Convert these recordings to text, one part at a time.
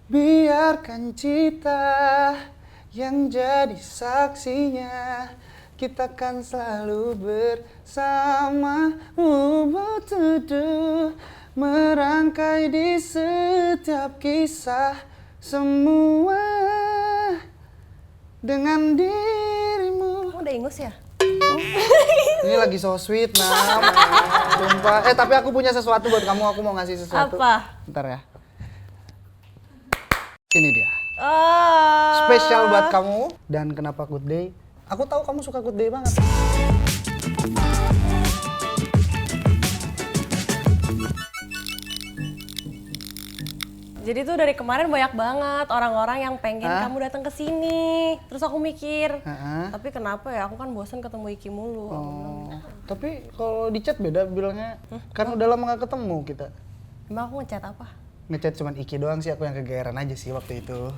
Biarkan cita yang jadi saksinya, kita kan selalu bersama. Tuduh merangkai di setiap kisah, semua dengan dirimu. Kamu udah ingus ya? Ini lagi so sweet, Nam. Sumpah. Tapi aku punya sesuatu buat kamu. Aku mau ngasih sesuatu. Apa? Bentar ya. Ini dia. Oh. Spesial buat kamu. Dan kenapa Good Day? Aku tahu kamu suka Good Day banget. Jadi tuh dari kemarin banyak banget orang-orang yang pengen kamu datang ke sini. Terus aku mikir, tapi kenapa ya? Aku kan bosan ketemu Iki mulu. Oh. Tapi kalau di chat beda bilangnya. Kan udah lama gak ketemu kita. Emang aku ngechat apa? Ngechat cuman Iki doang sih, aku yang kegeeran aja sih waktu itu.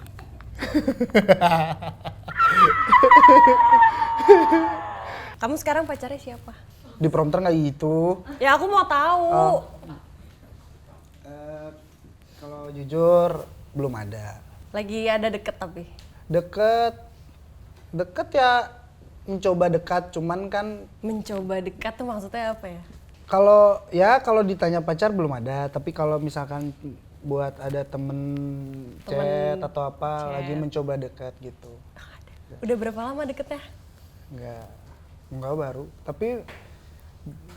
Kamu sekarang pacarnya siapa? Di prompter nggak gitu. Ya aku mau tahu. Kalau jujur belum ada. Lagi ada deket tapi. Deket ya, mencoba dekat, cuman kan Mencoba dekat tuh maksudnya apa ya? kalau ditanya pacar belum ada, tapi kalau misalkan buat ada temen chat atau apa, lagi mencoba dekat gitu. Udah berapa lama deketnya? Enggak baru, tapi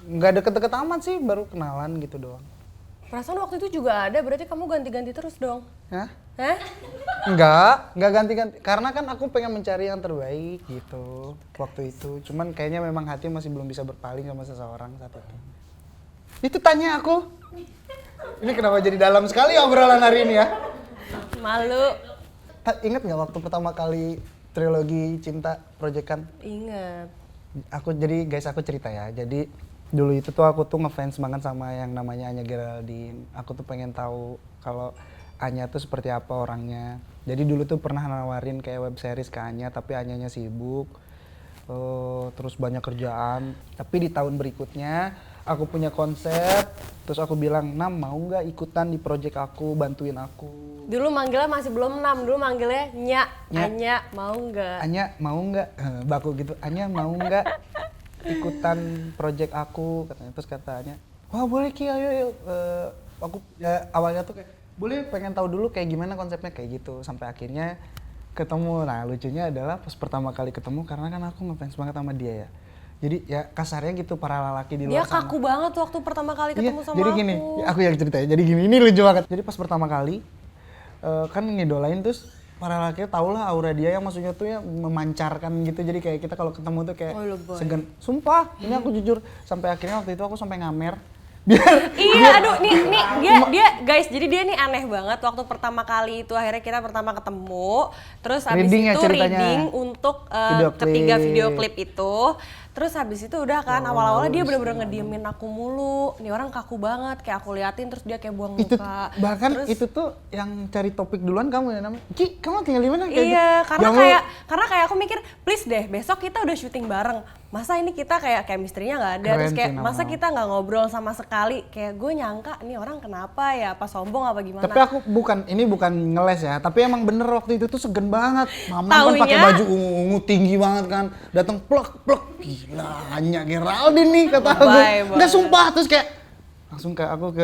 nggak deket-deket amat sih, baru kenalan gitu doang. Perasaan waktu itu juga ada, berarti kamu ganti-ganti terus dong? Hah? Hah? Enggak ganti-ganti, karena kan aku pengen mencari yang terbaik gitu waktu itu. Cuman kayaknya memang hati masih belum bisa berpaling sama seseorang saat itu. Itu tanya aku. Ini kenapa jadi dalam sekali obrolan hari ini ya? Malu. Ingat nggak waktu pertama kali trilogi cinta proyekan? Ingat. Aku cerita ya. Jadi dulu itu tuh aku tuh ngefans banget sama yang namanya Anya Geraldine. Aku tuh pengen tahu kalau Anya tuh seperti apa orangnya. Jadi dulu tuh pernah nawarin kayak web series ke Anya, tapi Anyanya sibuk. Terus banyak kerjaan. Tapi di tahun berikutnya aku punya konsep, terus aku bilang, "Nam, mau nggak ikutan di project aku, bantuin aku?" Dulu manggilnya masih belum Nam, dulu manggilnya Nya. Nya. Anya, mau nggak? Anya mau nggak? Baku gitu. Anya mau nggak ikutan project aku? Katanya. Terus katanya, wah boleh Ki, ayo. Aku ya, awalnya tuh kayak, boleh, pengen tahu dulu kayak gimana konsepnya kayak gitu. Sampai akhirnya ketemu. Nah lucunya adalah pas pertama kali ketemu, karena kan aku ngefans banget sama dia ya. Jadi ya kasarnya gitu para lelaki di luar Dia sana. kaku banget waktu pertama kali ketemu sama jadi aku. gini, aku yang cerita ya. Jadi gini, ini lucu banget. Jadi pas pertama kali kan ngidolain, terus para laki tau lah aura dia yang maksudnya tuh ya memancarkan gitu. Jadi kayak kita kalau ketemu tuh kayak segan. Sumpah, ini aku jujur, sampai akhirnya waktu itu aku sampai ngamer. Iya, aduh, nih dia guys, jadi dia nih aneh banget waktu pertama kali itu. Akhirnya kita pertama ketemu, terus habis Reading ya itu ceritanya. reading untuk Video ketiga klip. video klip itu. Terus habis itu udah kan, awal-awalnya dia bener-bener ngediemin aku mulu. Nih orang kaku banget, kayak aku liatin terus dia kayak buang Itu muka. bahkan Terus, itu tuh yang cari topik duluan kamu ya namanya. Ki, kamu tinggal di mana? iya, gitu. karena kayak aku mikir, please deh, besok kita udah syuting bareng. Masa ini kita kayak chemistry-nya nggak ada, Keren terus kayak sih, masa kita nggak ngobrol sama sekali. Kayak gue nyangka nih orang kenapa ya, pas sombong apa gimana. Tapi aku ini bukan ngeles ya, tapi emang bener waktu itu tuh segen banget. Mama kan Taunya- pakai baju ungu tinggi banget kan, datang plek, gila Anya Geraldine nih kata aku. Nggak, sumpah, terus kayak langsung kayak aku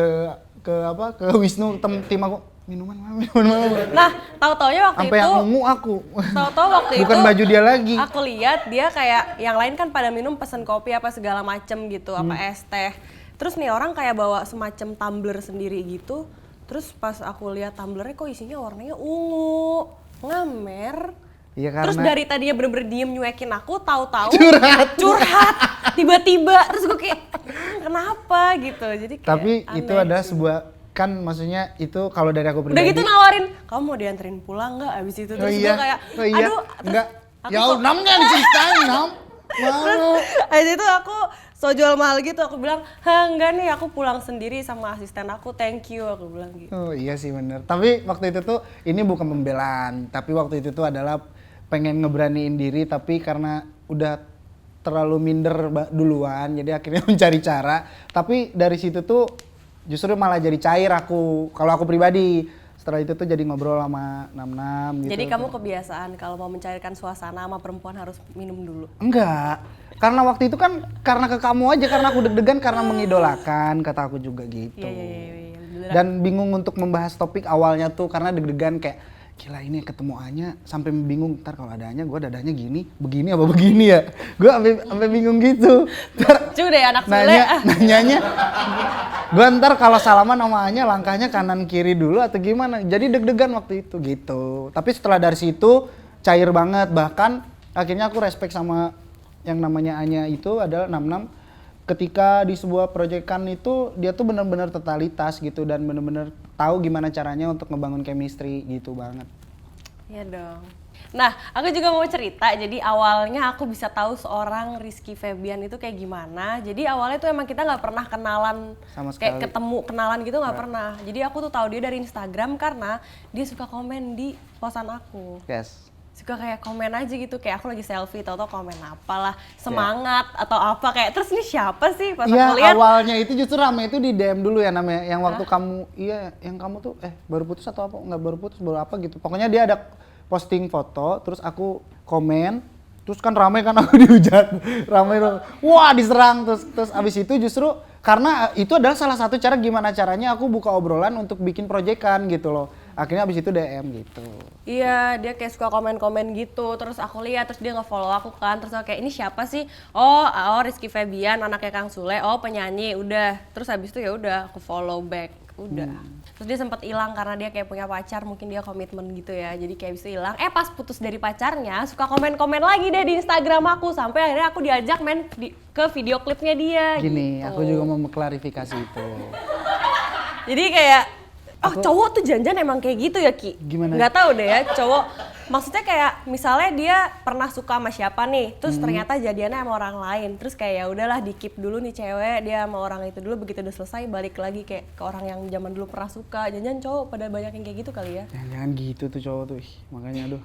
ke Wisnu tim aku, minuman mana. Nah, tahu-taunya waktu Sampai itu, yang ungu aku. tahu-tahu waktu itu Bukan baju dia lagi. Aku lihat dia kayak yang lain kan pada minum pesen kopi apa segala macem gitu, apa es teh. Terus nih orang kayak bawa semacam tumbler sendiri gitu. Terus pas aku lihat tumblernya kok isinya warnanya ungu, ngamer. Iya, karena Terus dari tadinya bener-bener diem nyuekin aku, tahu-tahu curhat. tiba-tiba. Terus gue kayak kenapa gitu. Jadi kayak Tapi aneh itu adalah sih. sebuah, kan maksudnya itu kalau dari aku pribadi. Udah gitu nawarin, kamu mau dianterin pulang nggak abis itu? Terus gue kayak, aduh. Enggak. Aku Ya kok- Nam nggak diceritain, Nam. Malu. Abis itu aku so jual mahal gitu, aku bilang, enggak nih aku pulang sendiri sama asisten aku, thank you, aku bilang gitu. Oh iya sih bener. Tapi waktu itu tuh ini bukan pembelaan, tapi waktu itu tuh adalah pengen ngeberaniin diri, tapi karena udah terlalu minder duluan, jadi akhirnya mencari cara. Tapi dari situ tuh justru malah jadi cair aku, kalau aku pribadi. setelah itu tuh jadi ngobrol sama Nam gitu. Jadi kamu kebiasaan kalau mau mencairkan suasana sama perempuan harus minum dulu? Enggak, karena waktu itu kan karena ke kamu aja, karena aku deg-degan karena mengidolakan, kata aku juga gitu. Iya. Dan bingung untuk membahas topik awalnya tuh karena deg-degan kayak gila ini ketemu Anya sampai bingung, ntar kalau ada Anya gue dadanya begini apa begini ya, gue sampai bingung gitu. Lucu deh anak Sule. Nanyanya gue ntar kalau salaman sama Anya langkahnya kanan kiri dulu atau gimana, jadi deg-degan waktu itu gitu. Tapi setelah dari situ cair banget, bahkan akhirnya aku respect sama yang namanya Anya itu adalah Nam. Ketika di sebuah proyekan itu dia tuh benar-benar totalitas gitu dan benar-benar tahu gimana caranya untuk ngebangun chemistry gitu banget. Iya dong. Nah, aku juga mau cerita. Jadi awalnya aku bisa tahu seorang Rizky Febian itu kayak gimana. Jadi awalnya tuh emang kita nggak pernah kenalan, Sama kayak sekali. ketemu kenalan gitu nggak pernah. Jadi aku tuh tahu dia dari Instagram karena dia suka komen di posan aku. Yes. Suka kayak komen aja gitu, kayak aku lagi selfie tau komen apalah, semangat atau apa, kayak terus ini siapa sih pas aku Iya, lihat. awalnya itu justru rame itu di DM dulu ya namanya, yang waktu kamu yang kamu tuh baru putus atau apa, nggak baru putus baru apa gitu. Pokoknya dia ada posting foto, terus aku komen, terus kan rame kan aku dihujat, rame. Wah, diserang terus abis itu justru karena itu adalah salah satu cara gimana caranya aku buka obrolan untuk bikin proyekan gitu loh. Akhirnya abis itu DM gitu. Iya, dia kayak suka komen-komen gitu, terus aku lihat, terus dia nge-follow aku kan, terus aku kayak ini siapa sih? Oh Rizky Febian, anaknya Kang Sule, oh penyanyi, udah. Terus habis itu ya udah, aku follow back, udah. Terus dia sempat hilang karena dia kayak punya pacar, mungkin dia komitmen gitu ya, jadi kayak bisa hilang. Pas putus dari pacarnya, suka komen-komen lagi deh di Instagram aku, sampai akhirnya aku diajak main ke video klipnya dia. Gini, gitu. aku juga mau mengklarifikasi itu. Jadi kayak cowok tuh jangan emang kayak gitu ya Ki? Gimana? Nggak tahu deh ya cowok. Maksudnya kayak misalnya dia pernah suka sama siapa nih, terus ternyata jadiannya sama orang lain, terus kayak ya udahlah di keep dulu nih cewek, dia sama orang itu dulu, begitu udah selesai balik lagi kayak ke orang yang zaman dulu pernah suka. Jangan cowok pada banyak yang kayak gitu kali ya? Jangan gitu tuh cowok tuh, makanya aduh.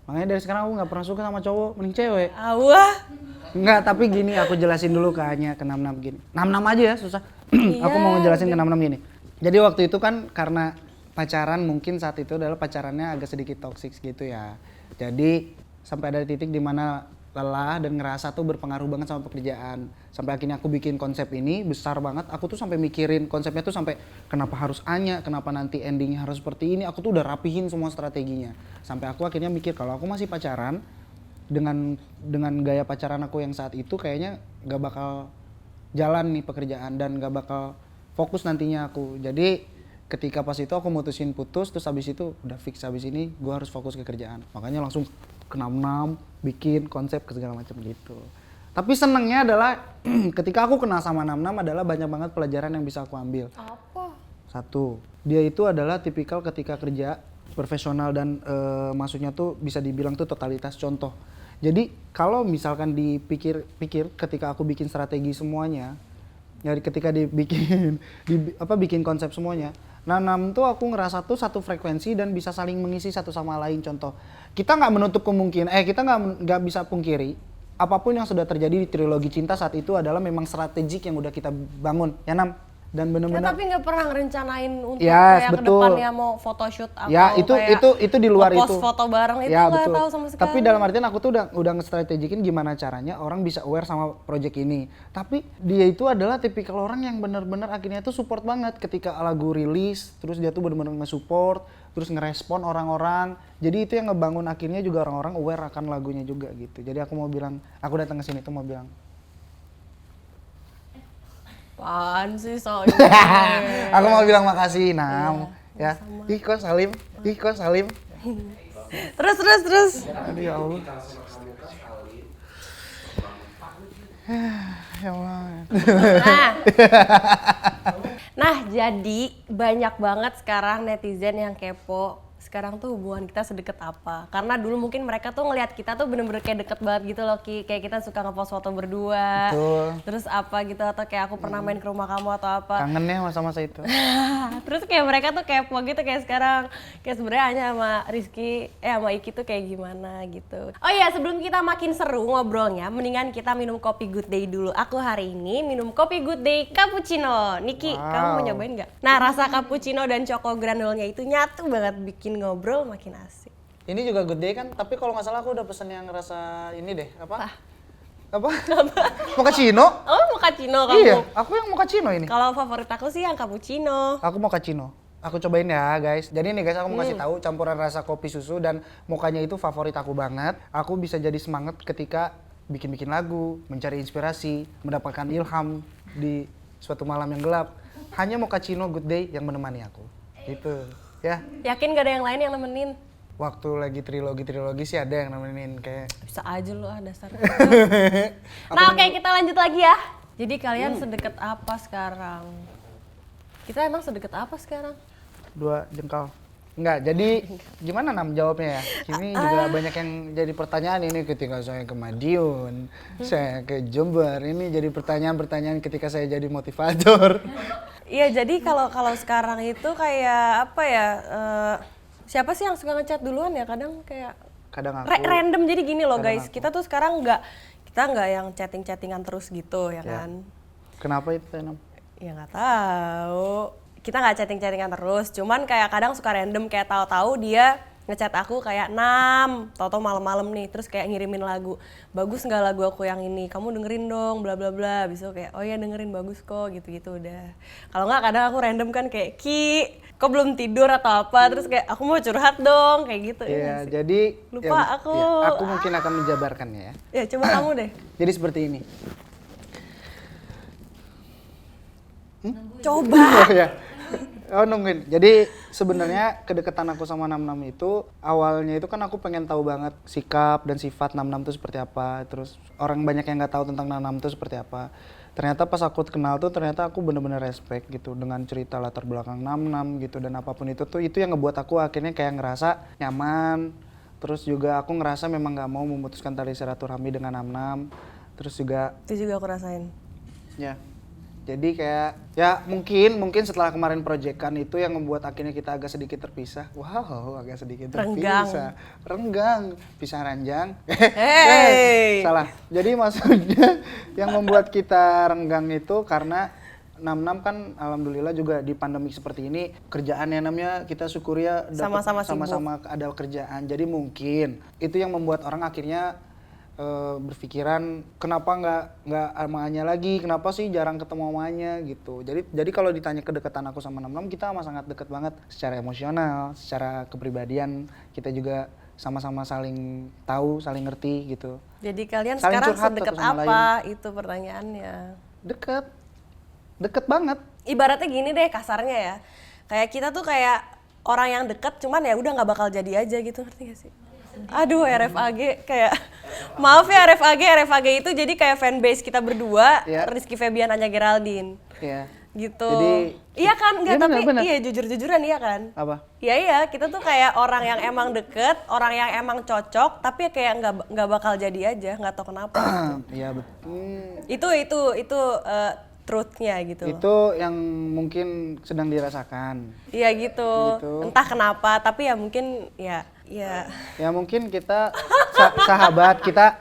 Makanya dari sekarang aku nggak pernah suka sama cowok, mending cewek. Wah. Enggak, tapi gini aku jelasin dulu ke Anya, ke Nam gini. Nam aja ya, susah. Aku mau ngejelasin ke Nam gini. Jadi waktu itu kan karena pacaran mungkin saat itu adalah pacarannya agak sedikit toksik gitu ya. Jadi sampai ada titik di mana lelah dan ngerasa tuh berpengaruh banget sama pekerjaan. Sampai akhirnya aku bikin konsep ini besar banget. Aku tuh sampai mikirin konsepnya tuh sampai kenapa harus Anya, kenapa nanti endingnya harus seperti ini. Aku tuh udah rapihin semua strateginya. Sampai aku akhirnya mikir kalau aku masih pacaran dengan gaya pacaran aku yang saat itu kayaknya gak bakal jalan nih pekerjaan dan gak bakal fokus nantinya aku. Jadi ketika pas itu aku mutusin putus, terus habis itu udah fix habis ini gue harus fokus ke kerjaan. Makanya langsung ke Nam bikin konsep ke segala macam gitu. Tapi senengnya adalah ketika aku kenal sama Nam adalah banyak banget pelajaran yang bisa aku ambil. Apa? Satu, dia itu adalah tipikal ketika kerja profesional dan maksudnya tuh bisa dibilang tuh totalitas contoh. Jadi kalau misalkan dipikir-pikir ketika aku bikin strategi semuanya, ya ketika bikin konsep semuanya, Nam tuh aku ngerasa tuh satu frekuensi dan bisa saling mengisi satu sama lain. Contoh, kita nggak menutup kemungkinan, kita nggak bisa pungkiri apapun yang sudah terjadi di trilogi cinta saat itu adalah memang strategik yang udah kita bangun, ya Nam. Dan benar-benar. Tapi nggak pernah ngerencanain untuk Ya, kayak betul. kedepannya mau photoshoot atau Ya itu di luar post itu. foto bareng itu Ya, nggak betul. tahu sama sekali. Tapi dalam artian aku tuh udah nge-strategikin gimana caranya orang bisa aware sama project ini. Tapi dia itu adalah tipikal orang yang benar-benar akhirnya tuh support banget ketika lagu rilis, terus dia tuh benar-benar nge-support, terus ngerespon orang-orang. Jadi itu yang ngebangun akhirnya juga orang-orang aware akan lagunya juga gitu. Jadi aku mau bilang, aku datang ke sini tuh mau bilang, apaan sih soalnya? aku mau bilang makasih Nam. Ya. Ih kok Salim. Terus. Aduh ya Allah. Ya Allah. Nah, jadi banyak banget sekarang netizen yang kepo sekarang tuh hubungan kita sedekat apa. Karena dulu mungkin mereka tuh ngelihat kita tuh bener-bener kayak deket banget gitu loh Ki. Kayak kita suka ngepost foto berdua. Betul. Terus apa gitu, atau kayak aku pernah main ke rumah kamu atau apa. Kangen ya masa-masa itu. Terus kayak mereka tuh kepo gitu kayak sekarang. Kayak sebenarnya hanya sama Rizky, sama Iki tuh kayak gimana gitu. Oh iya, sebelum kita makin seru ngobrolnya, mendingan kita minum kopi Good Day dulu. Aku hari ini minum kopi Good Day cappuccino. Niki, kamu mau nyobain nggak? Nah, rasa cappuccino dan choco granulnya itu nyatu banget, bikin ngobrol makin asik. Ini juga Good Day kan, tapi kalau nggak salah aku udah pesen yang rasa ini deh, apa? Apa? Mochaccino? Oh, mochaccino kamu? Iya, aku yang mochaccino ini. Kalau favorit aku sih yang cappuccino. Aku mochaccino. Aku cobain ya guys. Jadi nih guys, aku mau kasih tahu campuran rasa kopi susu dan mokanya itu favorit aku banget. Aku bisa jadi semangat ketika bikin-bikin lagu, mencari inspirasi, mendapatkan ilham di suatu malam yang gelap. Hanya mochaccino Good Day yang menemani aku. Gitu. Ya. Yakin gak ada yang lain yang nemenin? Waktu lagi trilogi sih ada yang nemenin kayak. Bisa aja lu dasar. Nah oke, kita lanjut lagi ya. Jadi kalian sedekat apa sekarang? Kita emang sedekat apa sekarang? 2 jengkal. Enggak, jadi gimana Nam jawabnya ya? Ini juga banyak yang jadi pertanyaan ini ketika saya ke Madiun, saya ke Jember. Ini jadi pertanyaan-pertanyaan ketika saya jadi motivator. Iya, jadi kalau sekarang itu kayak apa ya? Siapa sih yang suka ngechat duluan ya? Kadang kayak Kadang aku random. Jadi gini loh kadang guys, aku. kita tuh sekarang kita nggak yang chattingan terus gitu ya kan? Kenapa itu Nam? Ya nggak tahu. Kita nggak chattingan terus, cuman kayak kadang suka random, kayak tahu-tahu dia ngechat aku kayak tahu-tahu malam-malam nih, terus kayak ngirimin lagu, bagus nggak lagu aku yang ini, kamu dengerin dong, bla bla bla. Bisa kayak oh ya dengerin, bagus kok, gitu-gitu udah. Kalau nggak kadang aku random kan kayak Ki, kok belum tidur atau apa, terus kayak aku mau curhat dong, kayak gitu. Iya, jadi Lupa ya, aku. Ya, aku mungkin akan menjabarkannya ya. Ya coba kamu deh. Jadi seperti ini. Coba. Oh ya. Oh nungguin. Jadi sebenarnya kedekatan aku sama Nam itu awalnya itu kan aku pengen tahu banget sikap dan sifat Nam itu seperti apa. Terus orang banyak yang nggak tahu tentang Nam itu seperti apa. Ternyata pas aku kenal tuh ternyata aku bener-bener respect gitu dengan cerita latar belakang Nam gitu, dan apapun itu tuh itu yang ngebuat aku akhirnya kayak ngerasa nyaman. Terus juga aku ngerasa memang nggak mau memutuskan tali silaturahmi dengan Nam. Terus juga Itu juga aku rasain. ya. Jadi kayak ya mungkin setelah kemarin proyekan itu yang membuat akhirnya kita agak sedikit terpisah. Wow, agak sedikit terpisah. Renggang, pisah ranjang. Hey. Salah. Jadi maksudnya yang membuat kita renggang itu karena Nam kan alhamdulillah juga di pandemi seperti ini kerjaannya namanya kita syukuri ya sama-sama ada kerjaan. Jadi mungkin itu yang membuat orang akhirnya berpikiran kenapa nggak sama Anya lagi, kenapa sih jarang ketemu sama Anya gitu. Jadi kalau ditanya kedekatan aku sama Nam, kita sama sangat dekat banget secara emosional, secara kepribadian kita juga sama-sama saling tahu, saling ngerti gitu. Jadi kalian Saling sekarang curhat sedekat satu sama apa? Itu pertanyaannya. Deket banget. Ibaratnya gini deh kasarnya ya, kayak kita tuh kayak orang yang deket cuman ya udah nggak bakal jadi aja gitu, ngerti gak sih? Aduh, RFAG kayak maaf ya RFAG itu jadi kayak fanbase kita berdua, Rizky Febian, Anya Geraldine. Iya. Gitu. Jadi iya kan, enggak, iya, tapi bener. iya jujur-jujuran iya kan? Apa? Iya, kita tuh kayak orang yang emang deket, orang yang emang cocok, tapi kayak nggak bakal jadi aja, nggak tahu kenapa. Iya betul. Itu truthnya gitu. Itu yang mungkin sedang dirasakan. Iya gitu. Entah kenapa, tapi ya mungkin ya. Ya mungkin kita sahabat, kita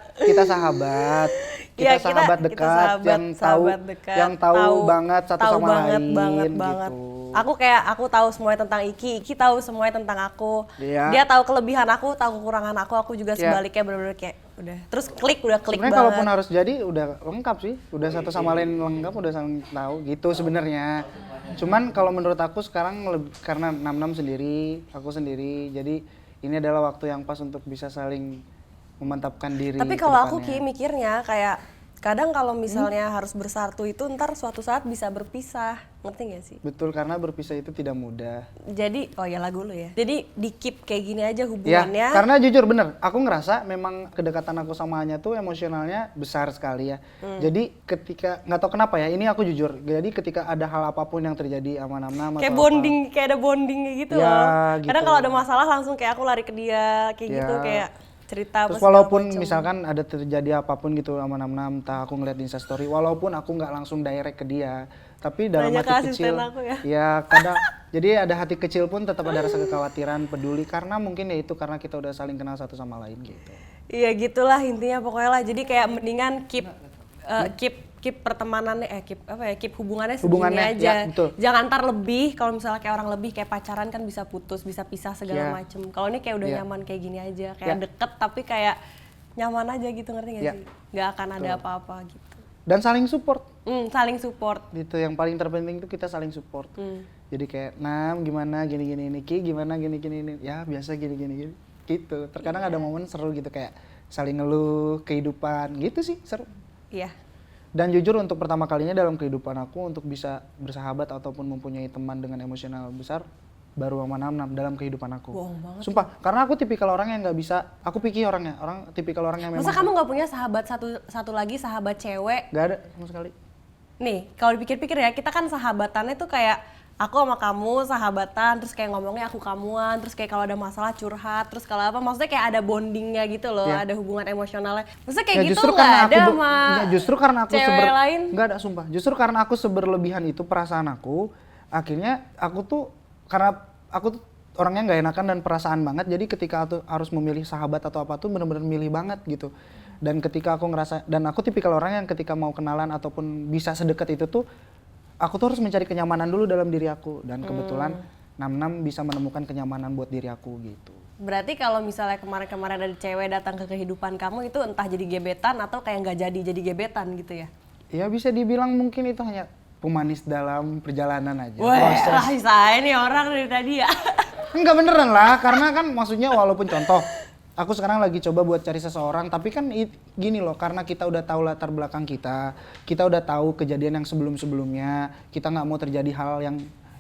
sahabat. Kita sahabat dekat yang tahu banget satu sama lain banget. gitu. Aku tahu semuanya tentang Iki tahu semuanya tentang aku. Iya. Dia tahu kelebihan aku, tahu kekurangan aku juga sebaliknya benar-benar kayak udah. Terus udah klik sebenarnya banget. Kalaupun harus jadi udah lengkap sih, udah satu sama lain lengkap, udah saling tahu gitu sebenarnya. Cuman kalau menurut aku sekarang karena Nam sendiri, aku sendiri, jadi ini adalah waktu yang pas untuk bisa saling memantapkan diri. Tapi kalau aku mikirnya kayak kadang kalau misalnya harus bersatu itu ntar suatu saat bisa berpisah, ngerti gak sih? Betul, karena berpisah itu tidak mudah. Jadi, oh ya lagu lu ya. Jadi di keep kayak gini aja Ya, hubungannya. karena jujur bener, aku ngerasa memang kedekatan aku sama Anya tuh emosionalnya besar sekali ya. Jadi ketika, nggak tahu kenapa ya, ini aku jujur. Jadi ketika ada hal apapun yang terjadi sama Namnam Kayak atau bonding, kayak ada bonding kayak gitu Ya, loh. Kadang gitu. kalau ada masalah langsung kayak aku lari ke dia, kayak Ya. gitu, kayak cerita Terus apa segala walaupun macem. misalkan ada terjadi apapun gitu sama Namnam, entah aku ngeliat di Instastory, walaupun aku nggak langsung direct ke dia, tapi dalam Nanya ke hati kecil, asisten aku ya. kadang, jadi ada hati kecil pun tetap ada rasa kekhawatiran, peduli, karena mungkin ya itu karena kita udah saling kenal satu sama lain gitu. Iya gitulah intinya pokoknya lah. Jadi kayak mendingan keep pertemanannya keep hubungannya segini Hubungannya, aja. ya, betul. Jangan ntar lebih, kalau misalnya kayak orang lebih kayak pacaran kan bisa putus, bisa pisah segala Ya. macem. Kalau ini kayak udah Ya. nyaman kayak gini aja, kayak Ya. deket tapi kayak nyaman aja gitu, ngerti gak Ya. sih? Gak akan ada apa-apa gitu. Dan saling support, Saling support. gitu. Yang paling terpenting itu kita saling support. Jadi kayak, Nam gimana gini-gini ini, Ki gimana gini-gini ini, ya biasa gini-gini gitu. Terkadang ada momen seru gitu kayak saling ngeluh kehidupan, gitu sih seru. Iya. Dan jujur untuk pertama kalinya dalam kehidupan aku untuk bisa bersahabat ataupun mempunyai teman dengan emosional besar baru sama Namnam dalam kehidupan aku. Bohong banget. Sumpah, karena aku tipikal orang yang nggak bisa, aku pikir orangnya, tipikal orang yang memang Masa kamu nggak punya sahabat satu lagi sahabat cewek? nggak ada sama sekali. Nih, kalau dipikir-pikir ya, kita kan sahabatannya tuh kayak aku sama kamu sahabatan, terus kayak ngomongnya aku kamuan, terus kayak kalau ada masalah curhat, terus kalau apa, maksudnya kayak ada bondingnya gitu loh, Iya. ada hubungan emosionalnya. Maksudnya kayak Ya, gitu justru nggak karena ada aku sama justru karena aku cewek lain? nggak ada sumpah. Justru karena aku seberlebihan itu perasaan aku, akhirnya aku tuh karena aku tuh orangnya nggak enakan dan perasaan banget. Jadi ketika aku harus memilih sahabat atau apa tuh bener-bener milih banget gitu. Dan ketika aku ngerasa, dan aku tipikal orang yang ketika mau kenalan ataupun bisa sedekat itu tuh, aku tuh harus mencari kenyamanan dulu dalam diri aku. Dan kebetulan Namnam bisa menemukan kenyamanan buat diri aku gitu. Berarti kalau misalnya kemarin-kemarin ada cewek datang ke kehidupan kamu itu entah jadi gebetan atau kayak nggak jadi gebetan gitu ya? Ya bisa dibilang mungkin itu hanya pemanis dalam perjalanan aja. Wah, saya nih orang dari tadi ya. Enggak beneran lah, karena kan maksudnya walaupun contoh, aku sekarang lagi coba buat cari seseorang, tapi kan gini loh, karena kita udah tahu latar belakang kita udah tahu kejadian yang sebelum-sebelumnya, kita nggak mau terjadi hal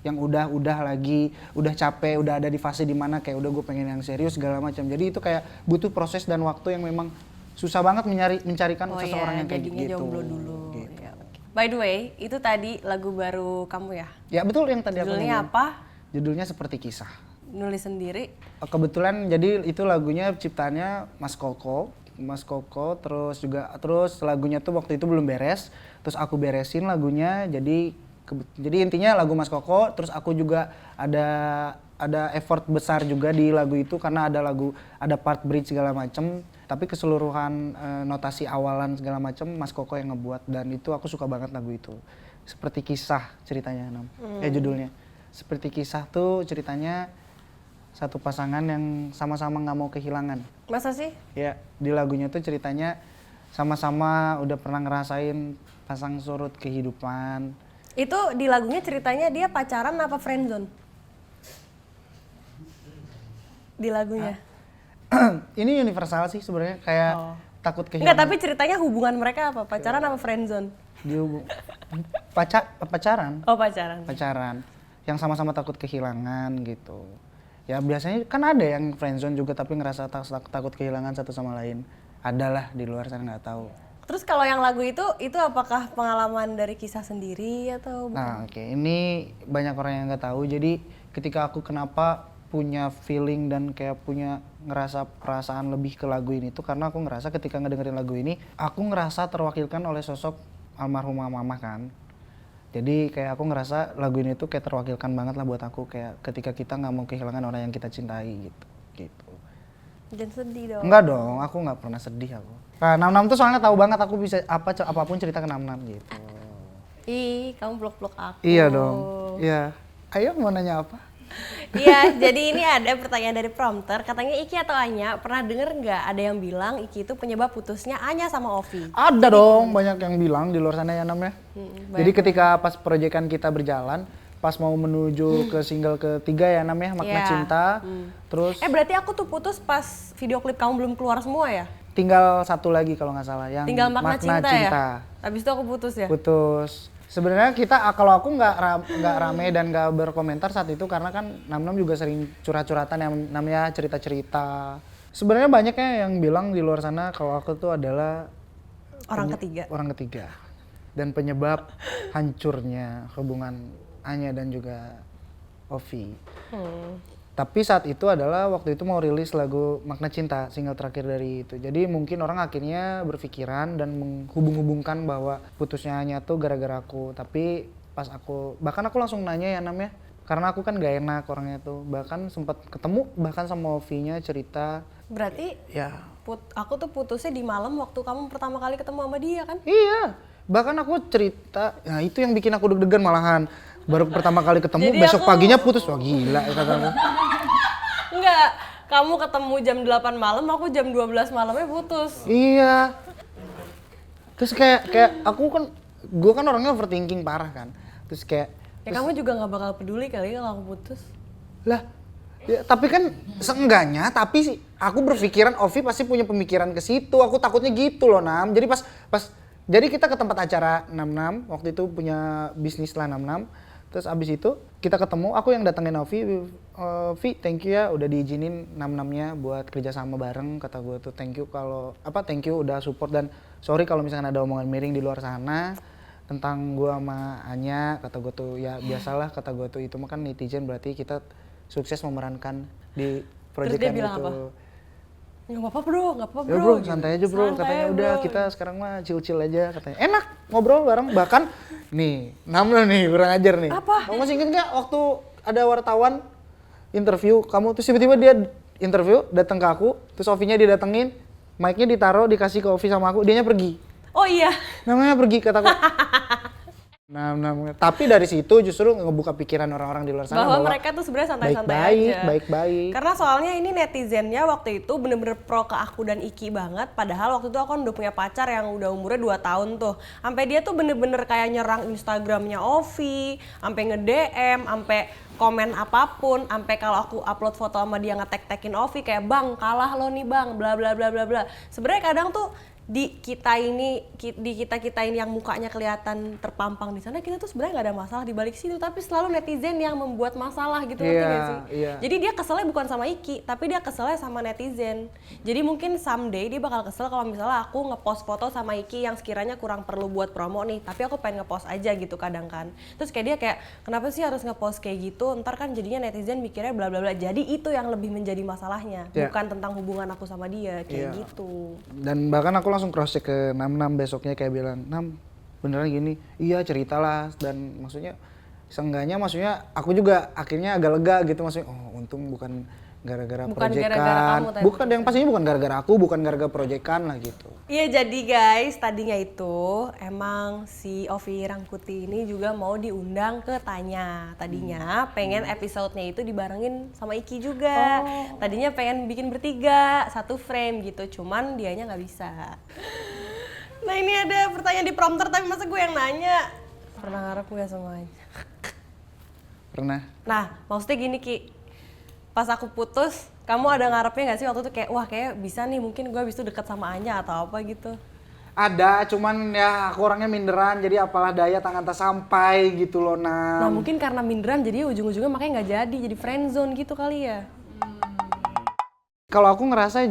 yang udah lagi, udah capek, udah ada di fase dimana kayak udah gue pengen yang serius segala macam. Jadi itu kayak butuh proses dan waktu yang memang susah banget mencarikan seseorang yang kayak jadinya gitu. jomblo dulu. Gitu. Ya, oke. By the way, itu tadi lagu baru kamu ya? Ya betul yang tadi aku Judulnya nyanyiin. apa? Judulnya Seperti Kisah. Nulis sendiri? Kebetulan jadi itu lagunya ciptaannya Mas Koko, terus lagunya tuh waktu itu belum beres, terus aku beresin lagunya, jadi intinya lagu Mas Koko, terus aku juga ada effort besar juga di lagu itu karena ada part bridge segala macem, tapi keseluruhan notasi awalan segala macem Mas Koko yang ngebuat, dan itu aku suka banget lagu itu. Seperti Kisah ceritanya, judulnya. Seperti Kisah tuh ceritanya satu pasangan yang sama-sama nggak mau kehilangan. Masa sih? Ya, di lagunya tuh ceritanya sama-sama udah pernah ngerasain pasang surut kehidupan. Itu di lagunya ceritanya dia pacaran apa friendzone? Di lagunya? Ini universal sih sebenarnya, kayak takut kehilangan. Enggak, tapi ceritanya hubungan mereka apa? Pacaran apa friendzone? Pacaran. Oh, pacaran. Pacaran. Yang sama-sama takut kehilangan gitu. Ya biasanya kan ada yang friendzone juga tapi ngerasa takut kehilangan satu sama lain. Adalah di luar sana nggak tahu. Terus kalau yang lagu itu apakah pengalaman dari kisah sendiri atau bukan? Nah oke, ini banyak orang yang nggak tahu. Jadi ketika aku kenapa punya feeling dan kayak punya ngerasa perasaan lebih ke lagu ini tuh karena aku ngerasa ketika ngedengerin lagu ini aku ngerasa terwakilkan oleh sosok almarhumah mama kan. Jadi kayak aku ngerasa lagu ini tuh kayak terwakilkan banget lah buat aku, kayak ketika kita nggak mau kehilangan orang yang kita cintai gitu. Jangan sedih dong. Enggak dong, aku nggak pernah sedih aku. Nah, Nam tuh soalnya tahu banget aku bisa apapun cerita ke Nam gitu. Ih, kamu blok-blok aku. Iya dong. Iya. Ayo mau nanya apa? Iya, jadi ini ada pertanyaan dari prompter. Katanya Iki atau Anya pernah denger nggak ada yang bilang Iki itu penyebab putusnya Anya sama Ovi? Ada dong, banyak yang bilang di luar sana ya namanya. Jadi ketika pas proyekan kita berjalan, pas mau menuju ke single ketiga ya namanya Makna Iya. Cinta, terus Berarti aku tuh putus pas video klip kamu belum keluar semua ya? tinggal satu lagi kalau nggak salah yang Tinggal makna cinta ya? Habis itu aku putus ya? Putus. Sebenarnya kita kalau aku nggak rame dan nggak berkomentar saat itu karena kan Namnam juga sering curhat-curhatan yang namanya cerita-cerita. Sebenarnya banyak ya yang bilang di luar sana kalau aku tuh adalah Orang ketiga. Orang ketiga. Dan penyebab hancurnya hubungan Anya dan juga Ovi. Tapi saat itu adalah waktu itu mau rilis lagu Makna Cinta, single terakhir dari itu. Jadi mungkin orang akhirnya berpikiran dan menghubung-hubungkan bahwa putusnya Anya tuh gara-gara aku. Tapi pas bahkan aku langsung nanya ya namanya, karena aku kan gak enak orangnya tuh. Bahkan sempat ketemu bahkan sama Ovi-nya cerita. Berarti Ya. aku tuh putusnya di malam waktu kamu pertama kali ketemu sama dia kan? Iya. Bahkan aku cerita, nah itu yang bikin aku deg-degan malahan. Baru pertama kali ketemu, Jadi besok paginya putus. Wah gila ya katamu. Enggak, kamu ketemu jam 8 malam, aku jam 12 malamnya putus. Iya. Terus kayak gue kan orangnya overthinking parah kan. Terus kayak Ya kamu juga nggak bakal peduli kali kalau aku putus. lah, ya, tapi kan seenggaknya tapi sih aku berpikiran Ovi pasti punya pemikiran ke situ. Aku takutnya gitu loh Nam. Jadi pas jadi kita ke tempat acara 66 waktu itu punya bisnis lah 66. Terus abis itu kita ketemu, aku yang datengin Ovi, Vi thank you ya udah diizinin 66-nya buat kerja sama bareng. Kata gue tuh thank you thank you udah support dan sorry kalau misalkan ada omongan miring di luar sana tentang gue sama Anya. Kata gue tuh ya biasalah, kata gue tuh itu mah kan netizen berarti kita sukses memerankan di proyekan itu. Terus dia bilang apa? Nggak apa-apa bro, Ya bro, santai aja bro, katanya udah kita sekarang mah chill-chill aja katanya. Enak ngobrol bareng, bahkan nih, Namna nih kurang ajar nih. Apa? Kamu masih inget nggak waktu ada wartawan interview kamu, terus tiba-tiba dia interview datang ke aku, terus Ovi-nya dia datengin, mic-nya ditaruh dikasih ke Ovi sama aku, dianya pergi. Oh iya. Namanya pergi kataku. Tapi dari situ justru ngebuka pikiran orang-orang di luar sana bahwa mereka tuh sebenarnya santai-santai aja. Baik-baik. Karena soalnya ini netizennya waktu itu bener-bener pro ke aku dan Iki banget. Padahal waktu itu aku kan udah punya pacar yang udah umurnya 2 tahun tuh. Sampai dia tuh bener-bener kayak nyerang Instagramnya Ovi, sampai nge-DM, sampai komen apapun, sampai kalau aku upload foto sama dia nge-tag-tagin Ovi kayak bang kalah lo nih bang, bla bla bla bla bla. Sebenarnya kadang tuh di kita ini yang mukanya kelihatan terpampang di sana, kita tuh sebenarnya nggak ada masalah di balik situ, tapi selalu netizen yang membuat masalah gitu, ngerti nggak sih? Jadi dia keselnya bukan sama Iki, tapi dia keselnya sama netizen. Jadi mungkin someday dia bakal kesel kalau misalnya aku ngepost foto sama Iki yang sekiranya kurang perlu buat promo nih, tapi aku pengen ngepost aja gitu kadang kan. Terus kayak dia kayak kenapa sih harus ngepost kayak gitu? Ntar kan jadinya netizen mikirnya bla bla bla. Jadi itu yang lebih menjadi masalahnya, bukan tentang hubungan aku sama dia kayak gitu. Dan bahkan aku langsung cross check ke 66 besoknya kayak bilang, "Nam, beneran gini?" "Iya, ceritalah." Dan maksudnya seenggaknya maksudnya aku juga akhirnya agak lega gitu, maksudnya oh untung bukan gara-gara proyekan. Bukan yang pastinya bukan gara-gara aku, bukan gara-gara proyekan lah gitu. Iya, jadi guys, tadinya itu emang si Ovi Rangkuti ini juga mau diundang ke Tanya. Tadinya pengen episode-nya itu dibarengin sama Iki juga. Tadinya pengen bikin bertiga, satu frame gitu, cuman dianya nggak bisa. Nah ini ada pertanyaan di prompter tapi masa gue yang nanya. Pernah ngarep gak semuanya? Pernah. Nah, maksudnya gini Ki, pas aku putus, kamu ada ngarepnya gak sih waktu itu kayak, wah kayak bisa nih mungkin gue habis itu deket sama Anya atau apa gitu? Ada, cuman ya aku orangnya minderan, jadi apalah daya tangan tak sampai gitu loh Nah mungkin karena minderan jadi ujung-ujungnya makanya nggak jadi friendzone gitu kali ya? Kalau aku ngerasa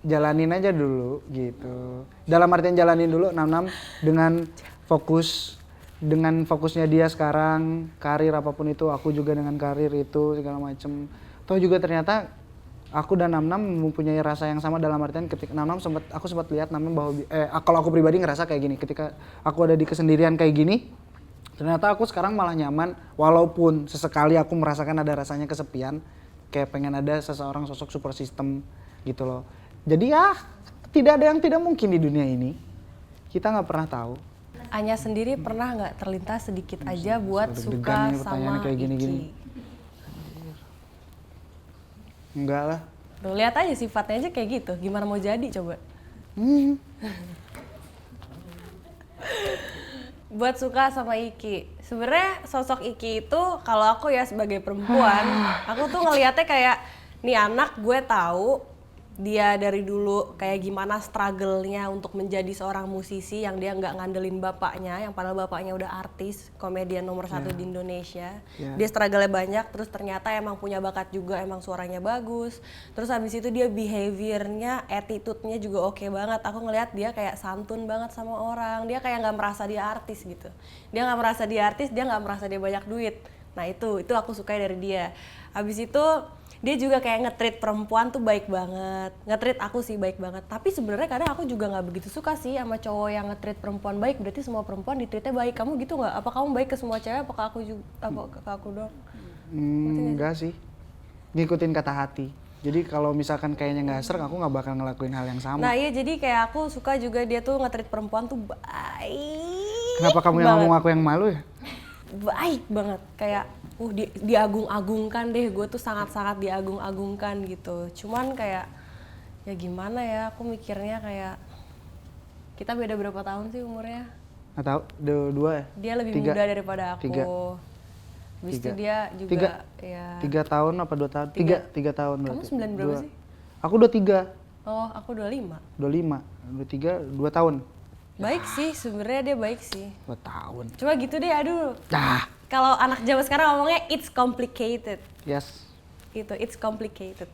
jalanin aja dulu gitu. Dalam artian jalanin dulu 66 dengan fokusnya dia sekarang, karir apapun itu, aku juga dengan karir itu segala macem. Toh juga ternyata aku dan 66 mempunyai rasa yang sama dalam artian ketika 66 aku sempat lihat 66 bahwa kalau aku pribadi ngerasa kayak gini, ketika aku ada di kesendirian kayak gini, ternyata aku sekarang malah nyaman walaupun sesekali aku merasakan ada rasanya kesepian, kayak pengen ada seseorang sosok support system gitu loh. Jadi ya tidak ada yang tidak mungkin di dunia ini. Kita nggak pernah tahu. Anya sendiri pernah nggak terlintas sedikit aja buat suka sama kayak Iki? Gini. Enggak lah. Tuh, lihat aja sifatnya aja kayak gitu. Gimana mau jadi coba? Buat suka sama Iki. Sebenarnya sosok Iki itu kalau aku ya sebagai perempuan, aku tuh ngelihatnya kayak nih anak gue tahu dia dari dulu kayak gimana struggle-nya untuk menjadi seorang musisi yang dia nggak ngandelin bapaknya, yang padahal bapaknya udah artis, komedian nomor 1 di Indonesia. Dia struggle-nya banyak, terus ternyata emang punya bakat juga, emang suaranya bagus. Terus habis itu dia behavior-nya, attitude-nya juga oke banget. Aku ngelihat dia kayak santun banget sama orang, dia kayak nggak merasa dia artis gitu. Dia nggak merasa dia artis, dia nggak merasa dia banyak duit. Nah itu aku suka dari dia. Habis itu dia juga kayak nge-treat perempuan tuh baik banget, nge-treat aku sih baik banget. Tapi sebenarnya kadang aku juga nggak begitu suka sih sama cowok yang nge-treat perempuan baik. Berarti semua perempuan di-treatnya baik. Kamu gitu nggak? Apa kamu baik ke semua cewek? Apa ke aku juga? Apa ke aku doang? Enggak sih, ngikutin kata hati. Jadi kalau misalkan kayaknya nggak serg, aku nggak bakal ngelakuin hal yang sama. Nah iya, jadi kayak aku suka juga dia tuh nge-treat perempuan tuh baik. Kenapa kamu yang ngomong aku yang malu ya? Baik banget, kayak diagung-agungkan deh, gue tuh sangat-sangat diagung-agungkan gitu. Cuman kayak ya gimana ya, aku mikirnya kayak kita beda berapa tahun sih umurnya? Nggak tahu, dua ya? Dia lebih Tiga. muda daripada aku. Tiga. Habis itu Tiga. dia juga ya 3 tahun apa 2 tahun? 3 tahun Kamu berarti. 9 berapa sih? Aku 23, Oh, aku 25. 25, 23, 2 tahun. Baik sih, sebenarnya dia baik sih. 2 tahun. Cuma gitu deh, aduh. Dah. Kalau anak zaman sekarang ngomongnya it's complicated. Yes. Gitu, it's complicated.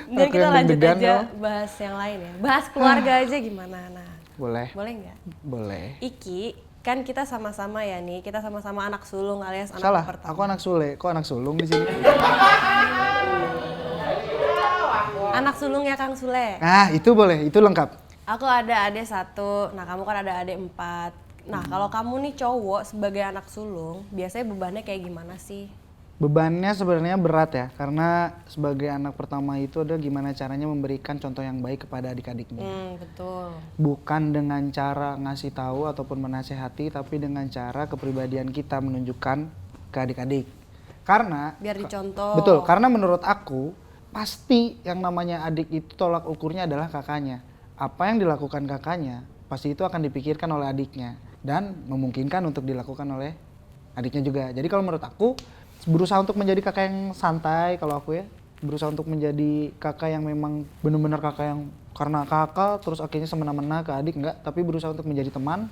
Dan Aku kita yang lanjut deg-degan aja dong. bahas yang lain ya. Bahas keluarga aja gimana? Nah, Boleh. boleh nggak? Boleh. Iki, kan kita sama-sama ya nih, kita sama-sama anak sulung alias anak Salah, pertama. aku anak Sule. Kok anak sulung di sini? Anak sulungnya Kang Sule. Nah, itu boleh, itu lengkap. Aku ada adik 1, nah kamu kan ada adik 4. Nah kalau kamu nih cowok sebagai anak sulung, biasanya bebannya kayak gimana sih? Bebannya sebenarnya berat ya, karena sebagai anak pertama itu ada gimana caranya memberikan contoh yang baik kepada adik-adiknya. Betul. Bukan dengan cara ngasih tahu ataupun menasehati, tapi dengan cara kepribadian kita menunjukkan ke adik-adik. Karena Biar dicontoh. betul, karena menurut aku pasti yang namanya adik itu tolak ukurnya adalah kakaknya. Apa yang dilakukan kakaknya pasti itu akan dipikirkan oleh adiknya dan memungkinkan untuk dilakukan oleh adiknya juga. Jadi kalau menurut aku berusaha untuk menjadi kakak yang santai, kalau aku ya berusaha untuk menjadi kakak yang memang benar-benar kakak yang karena kakak terus akhirnya semena-mena ke adik, enggak, tapi berusaha untuk menjadi teman.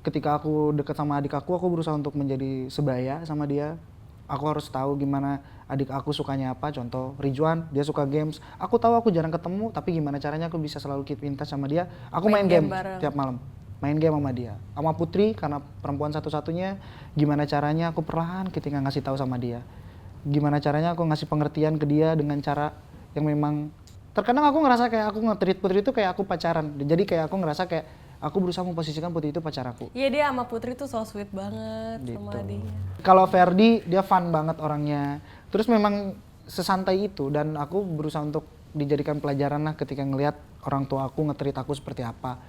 Ketika aku dekat sama adik aku berusaha untuk menjadi sebaya sama dia. Aku harus tahu gimana adik aku sukanya apa. Contoh Ridwan, dia suka games. Aku tahu aku jarang ketemu, tapi gimana caranya aku bisa selalu keep in touch sama dia. Aku main game bareng. tiap malam. Main game sama dia. Sama Putri, karena perempuan satu-satunya, gimana caranya aku perlahan ketika ngasih tahu sama dia. Gimana caranya aku ngasih pengertian ke dia dengan cara yang memang terkadang aku ngerasa kayak aku nge-treat Putri itu kayak aku pacaran. Jadi kayak aku ngerasa kayak aku berusaha memposisikan Putri itu pacar aku. Iya, dia sama Putri tuh so sweet banget sama adiknya. Kalau Ferdi dia fun banget orangnya. Terus memang sesantai itu dan aku berusaha untuk dijadikan pelajaran lah ketika ngelihat orang tua aku nge-treat aku seperti apa.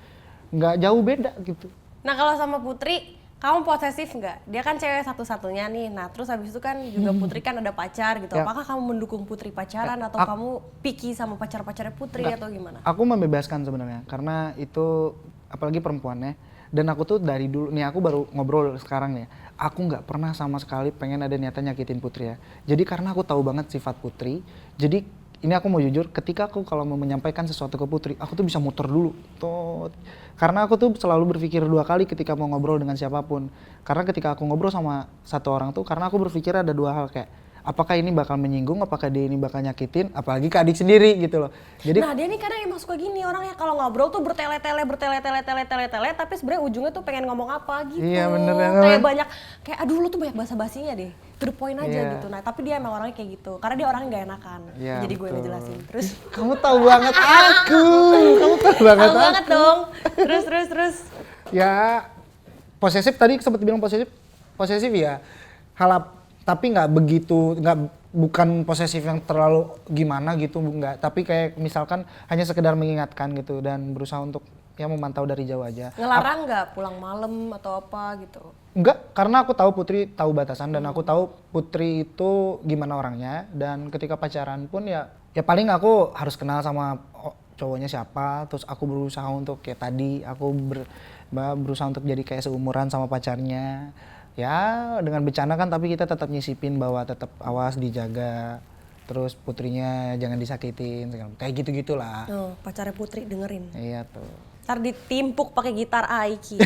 Nggak jauh beda gitu. Nah kalau sama Putri, kamu posesif nggak? Dia kan cewek satu-satunya nih. Nah terus habis itu kan juga Putri kan ada pacar gitu. Ya. Apakah kamu mendukung Putri pacaran atau kamu picky sama pacar-pacarnya Putri atau gimana? Aku membebaskan sebenarnya karena itu apalagi perempuannya. Dan aku tuh dari dulu nih aku baru ngobrol sekarang nih. Aku nggak pernah sama sekali pengen ada niatan nyakitin Putri ya. Jadi karena aku tahu banget sifat Putri. Jadi ini aku mau jujur, ketika aku kalau mau menyampaikan sesuatu ke Putri, aku tuh bisa muter dulu. Karena aku tuh selalu berpikir 2 kali ketika mau ngobrol dengan siapapun. Karena ketika aku ngobrol sama satu orang tuh, karena aku berpikir ada 2 hal kayak, apakah ini bakal menyinggung, apakah dia ini bakal nyakitin, apalagi ke adik sendiri gitu loh. Jadi Nah dia nih kadang emang suka gini orangnya kalau ngobrol tuh bertele-tele, tapi sebenarnya ujungnya tuh pengen ngomong apa gitu. Iya, bener ya, Kayak kan? banyak, kayak aduh lu tuh banyak basa-basinya deh. To the point aja Iya. gitu. Nah tapi dia emang orangnya kayak gitu. Karena dia orangnya gak enakan. Iya, Jadi gue betul. ngejelasin. Terus kamu tahu banget aku, kamu tahu banget tahu banget aku. dong. Terus. Ya posesif tadi sempat bilang posesif ya tapi nggak begitu, bukan posesif yang terlalu gimana gitu, nggak, tapi kayak misalkan hanya sekedar mengingatkan gitu dan berusaha untuk ya memantau dari jauh aja. Ngelarang nggak pulang malam atau apa gitu? Enggak, karena aku tahu Putri tahu batasan dan aku tahu Putri itu gimana orangnya, dan ketika pacaran pun ya paling aku harus kenal sama cowoknya siapa, terus aku berusaha untuk kayak tadi aku berusaha untuk jadi kayak seumuran sama pacarnya. Ya dengan bercanda kan, tapi kita tetap nyisipin bahwa tetap awas dijaga. terus putrinya jangan disakitin, kayak gitu-gitulah. Oh, pacarnya Putri dengerin. Iya tuh. Ntar ditimpuk pakai gitar Aiki.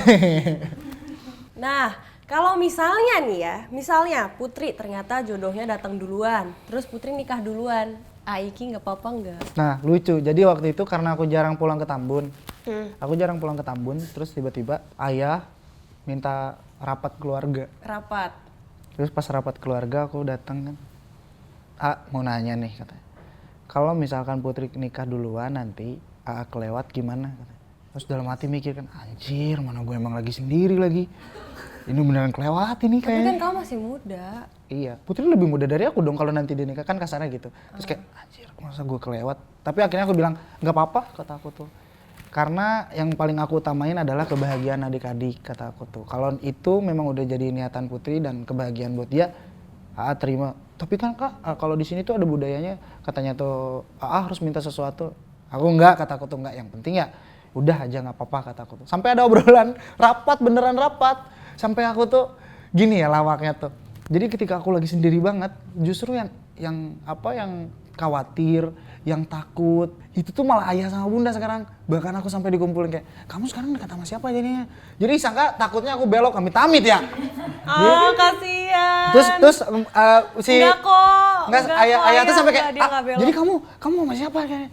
Nah, kalau misalnya nih ya, misalnya Putri ternyata jodohnya datang duluan, terus Putri nikah duluan, Aiki nggak apa-apa nggak? Nah lucu, jadi waktu itu karena aku jarang pulang ke Tambun, terus tiba-tiba ayah minta rapat keluarga. Rapat. Terus pas rapat keluarga aku datang kan, mau nanya nih katanya, kalau misalkan Putri nikah duluan nanti kelewat gimana? Katanya. Terus dalam hati mikir kan, anjir mana gue emang lagi sendiri lagi, ini beneran kelewat ini Tapi kayaknya. kan kamu masih muda. Iya, Putri lebih muda dari aku dong kalau nanti dia nikah, kan kasarnya gitu. Terus kayak anjir masa gue kelewat. Tapi akhirnya aku bilang nggak apa-apa kata aku tuh. Karena yang paling aku utamain adalah kebahagiaan adik-adik kata aku tuh. Kalau itu memang udah jadi niatan Putri dan kebahagiaan buat dia, terima. Tapi kan Kak, kalau di sini tuh ada budayanya katanya tuh harus minta sesuatu. Aku enggak, kata aku tuh enggak. Yang penting ya udah aja nggak apa-apa kata aku tuh. Sampai ada obrolan rapat, beneran rapat. Sampai aku tuh gini ya lawaknya tuh. Jadi ketika aku lagi sendiri banget, justru yang khawatir, yang takut, itu tuh malah ayah sama bunda sekarang. Bahkan aku sampai dikumpulin kayak, kamu sekarang dekat sama siapa jadinya? Jadi sangka takutnya aku belok amit-amit ya. Oh, kasihan. Terus si Enggak kok. Enggak, ayah tuh sampai kayak, dia nggak belok. jadi kamu sama siapa kayak?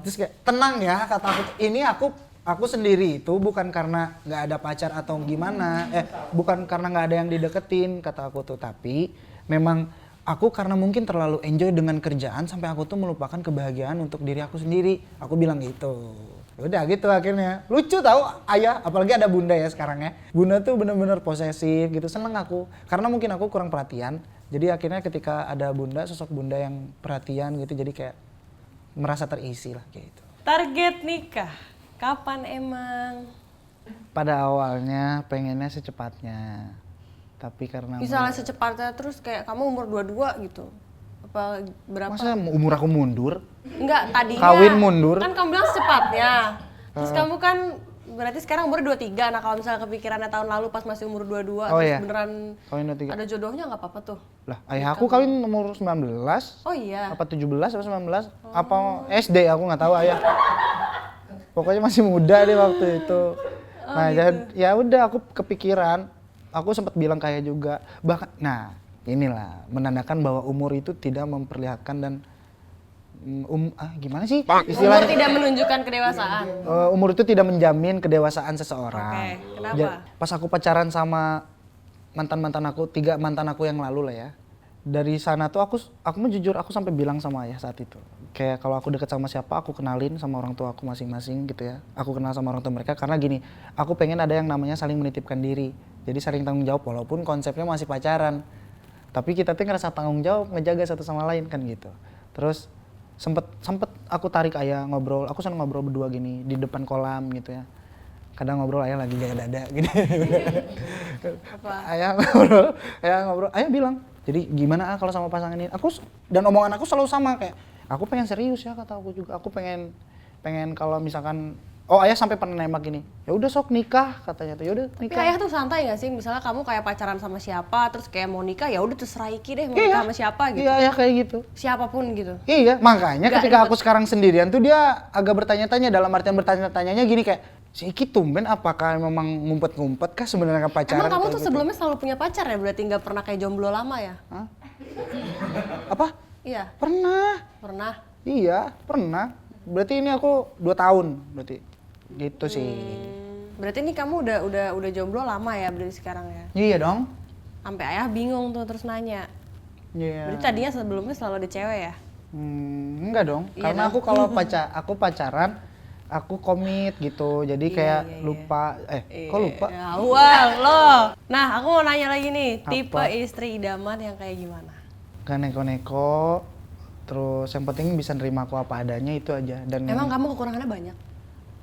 Terus kayak tenang ya kata aku, ini aku sendiri itu bukan karena nggak ada pacar atau gimana, bukan karena nggak ada yang dideketin kata aku tuh, tapi memang aku karena mungkin terlalu enjoy dengan kerjaan sampai aku tuh melupakan kebahagiaan untuk diri aku sendiri. Aku bilang gitu. Udah gitu akhirnya. Lucu tahu ayah, apalagi ada bunda ya sekarang ya. Bunda tuh bener-bener posesif gitu, seneng aku. Karena mungkin aku kurang perhatian. Jadi akhirnya ketika ada bunda, sosok bunda yang perhatian gitu, jadi kayak merasa terisi lah kayak gitu. Target nikah, kapan emang? Pada awalnya pengennya secepatnya. Tapi karena Misalnya secepatnya terus kayak kamu umur 22 gitu. Apa berapa? masa umur aku mundur? Enggak, tadinya Kawin mundur? kan kamu bilang secepatnya. Terus kamu kan berarti sekarang umur 23. Nah, kalau misalnya kepikirannya tahun lalu pas masih umur 22 Oh terus iya. beneran Kawin 23. ada jodohnya nggak apa-apa tuh. Lah, ayah aku kawin umur 19. Oh iya. Apa 17 apa 19? Apa SD aku nggak tahu ayah. Pokoknya masih muda deh waktu itu. Nah, ya udah aku kepikiran. Aku sempat bilang kayak juga. Bahkan nah, inilah menandakan bahwa umur itu tidak memperlihatkan dan gimana sih Umur istilahnya? tidak menunjukkan kedewasaan. Umur itu tidak menjamin kedewasaan seseorang. Oke, kenapa? Pas aku pacaran sama mantan aku, 3 mantan aku yang lalu lah ya. Dari sana tuh aku mau jujur, aku sampai bilang sama ayah saat itu. Kayak kalau aku deket sama siapa, aku kenalin sama orang tua aku masing-masing gitu ya. Aku kenal sama orang tua mereka karena gini, aku pengen ada yang namanya saling menitipkan diri. Jadi saling tanggung jawab walaupun konsepnya masih pacaran. Tapi kita tuh ngerasa tanggung jawab ngejaga satu sama lain kan gitu. Terus sempet aku tarik ayah ngobrol, aku seneng ngobrol berdua gini di depan kolam gitu ya. Kadang ngobrol ayah lagi gaya dada gitu. Apa? ayah ngobrol, ayah bilang, jadi gimana kalau sama pasangan ini? Dan omongan aku selalu sama kayak, aku pengen serius ya kata aku juga. Aku pengen kalau misalkan ayah sampai pernah nembak gini, ya udah sok nikah katanya tuh, ya udah Tapi nikah. ayah tuh santai nggak sih? Misalnya kamu kayak pacaran sama siapa, terus kayak mau nikah, ya udah terserah Iki deh mau nikah sama siapa gitu. Iya, ayah kayak gitu. Siapapun gitu. Iya, makanya Nggak ketika ribet. aku sekarang sendirian tuh dia agak bertanya-tanya, dalam artian bertanya-tanyanya gini kayak, si Iki tumben apakah memang ngumpet-ngumpet kah sebenarnya pacaran? Emang kamu kayak tuh gitu? sebelumnya selalu punya pacar ya? Berarti nggak pernah kayak jomblo lama ya? Hah? Apa? Iya, Pernah. pernah. Iya, pernah. Berarti ini aku 2 tahun berarti. Gitu sih. Berarti ini kamu udah jomblo lama ya berarti sekarang ya? Iya dong. Sampai ayah bingung tuh terus nanya. Iya. Berarti tadinya sebelumnya selalu ada cewek ya? Enggak dong. Iya Karena dong. aku kalau pacaran, aku komit gitu. Jadi kayak iya. lupa. Kok lupa? Ya, wah, loh. Nah, aku mau nanya lagi nih, tipe Apa? istri idaman yang kayak gimana? Gak neko-neko. Terus yang penting bisa nerima aku apa adanya itu aja. Dan Emang kamu kekurangannya banyak?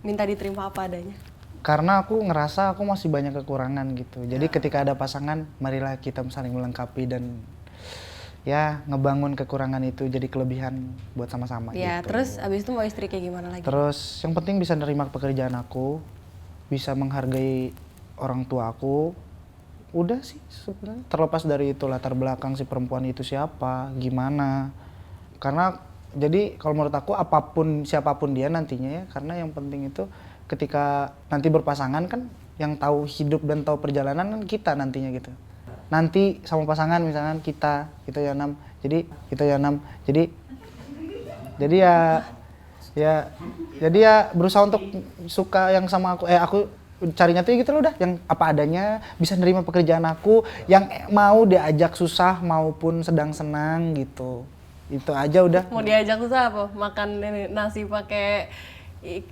Minta diterima apa adanya? karena aku ngerasa aku masih banyak kekurangan gitu. Jadi ketika ada pasangan, marilah kita saling melengkapi dan ya ngebangun kekurangan itu jadi kelebihan buat sama-sama Ya, gitu. terus abis itu mau istri kayak gimana lagi? Terus yang penting bisa nerima pekerjaan aku, bisa menghargai orang tua aku. Udah sih sebenarnya. Terlepas dari itu latar belakang si perempuan itu siapa, gimana. Karena jadi kalau menurut aku apapun siapapun dia nantinya ya, karena yang penting itu ketika nanti berpasangan kan yang tahu hidup dan tahu perjalanan kan kita nantinya gitu. Nanti sama pasangan misalkan kita ya 6. Jadi kita ya 6. Jadi ya berusaha untuk suka yang sama aku carinya tuh gitu loh udah yang apa adanya, bisa nerima pekerjaan aku, yang mau diajak susah maupun sedang senang gitu. Itu aja udah. Mau diajak susah apa? Makan ini, nasi pakai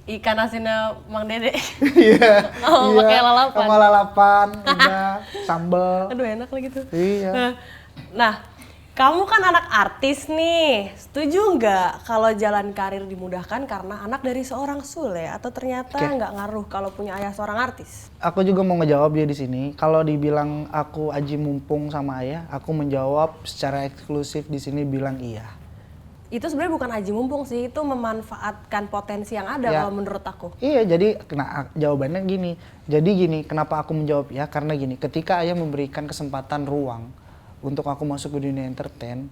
ikan asinnya Mang Dede. Iya. Oh, iya, pakai lalapan. sama lalapan, udah sambel. Aduh enak lah gitu. Iya. Nah, kamu kan anak artis nih. Setuju nggak kalau jalan karir dimudahkan karena anak dari seorang Sule atau ternyata nggak ngaruh kalau punya ayah seorang artis? Aku juga mau ngejawab dia di sini. Kalau dibilang aku aji mumpung sama ayah, aku menjawab secara eksklusif di sini bilang iya. Itu sebenarnya bukan aji mumpung sih, itu memanfaatkan potensi yang ada Ya. kalau menurut aku. Iya, jadi jawabannya gini. Jadi gini, kenapa aku menjawab ya? Karena gini, ketika ayah memberikan kesempatan ruang untuk aku masuk ke dunia entertain,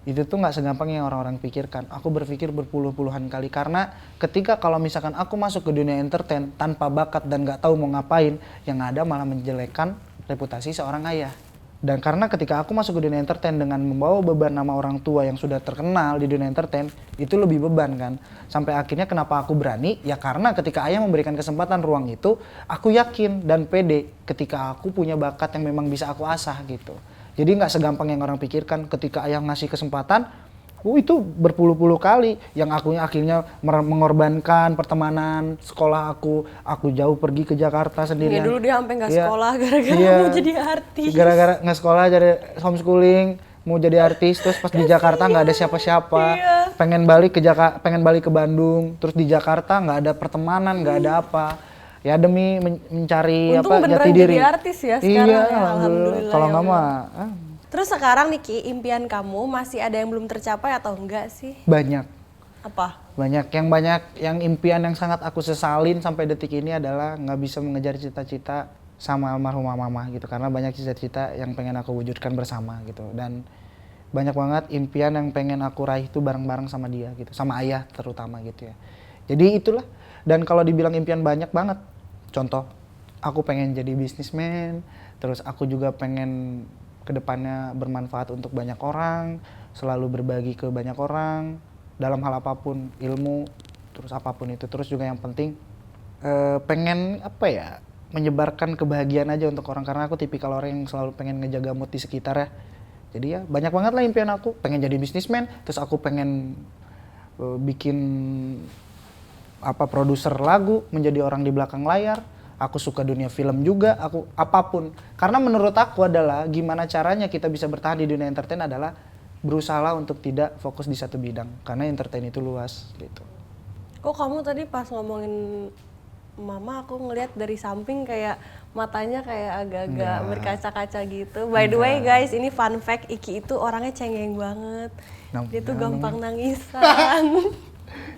itu tuh nggak segampang yang orang-orang pikirkan. Aku berpikir berpuluh-puluhan kali karena ketika kalau misalkan aku masuk ke dunia entertain tanpa bakat dan nggak tahu mau ngapain, yang ada malah menjelekkan reputasi seorang ayah. Dan karena ketika aku masuk ke dunia entertain dengan membawa beban nama orang tua yang sudah terkenal di dunia entertain, itu lebih beban kan. Sampai akhirnya kenapa aku berani? Ya karena ketika ayah memberikan kesempatan ruang itu, aku yakin dan pede ketika aku punya bakat yang memang bisa aku asah gitu. Jadi nggak segampang yang orang pikirkan ketika ayah ngasih kesempatan, itu berpuluh-puluh kali yang aku akhirnya mengorbankan pertemanan sekolah aku jauh pergi ke Jakarta sendirian. Ya dulu dia sampai nggak Iya. sekolah gara-gara Iya. mau jadi artis. Gara-gara nggak sekolah jadi homeschooling, mau jadi artis, terus pas di Jakarta nggak ada siapa-siapa, Iya. pengen balik ke Bandung, terus di Jakarta nggak ada pertemanan, nggak ada apa. Ya demi mencari Untung apa beneran jati diri. jadi artis ya sekarang Iya, ya, alhamdulillah kalau ya nggak Allah. mah Terus sekarang Niki, impian kamu masih ada yang belum tercapai atau enggak sih? banyak. Apa? Banyak yang impian yang sangat aku sesalin sampai detik ini adalah nggak bisa mengejar cita-cita sama almarhumah mama gitu, karena banyak cita-cita yang pengen aku wujudkan bersama gitu, dan banyak banget impian yang pengen aku raih itu bareng-bareng sama dia gitu, sama ayah terutama gitu ya. Jadi itulah, dan kalau dibilang impian banyak banget, contoh aku pengen jadi bisnismen, terus aku juga pengen kedepannya bermanfaat untuk banyak orang, selalu berbagi ke banyak orang dalam hal apapun, ilmu, terus apapun itu. Terus juga yang penting pengen apa ya, menyebarkan kebahagiaan aja untuk orang, karena aku tipikal orang yang selalu pengen ngejaga mood di sekitar ya. Jadi ya banyak banget lah impian aku, pengen jadi bisnismen, terus aku pengen bikin produser lagu, menjadi orang di belakang layar. Aku suka dunia film juga, aku apapun. Karena menurut aku adalah gimana caranya kita bisa bertahan di dunia entertain adalah berusaha untuk tidak fokus di satu bidang. Karena entertain itu luas gitu. Kok kamu tadi pas ngomongin mama aku ngelihat dari samping kayak matanya kayak agak-agak berkaca-kaca gitu. By the way guys, ini fun fact, Iki itu orangnya cengeng banget. Dia tuh gampang nangisan.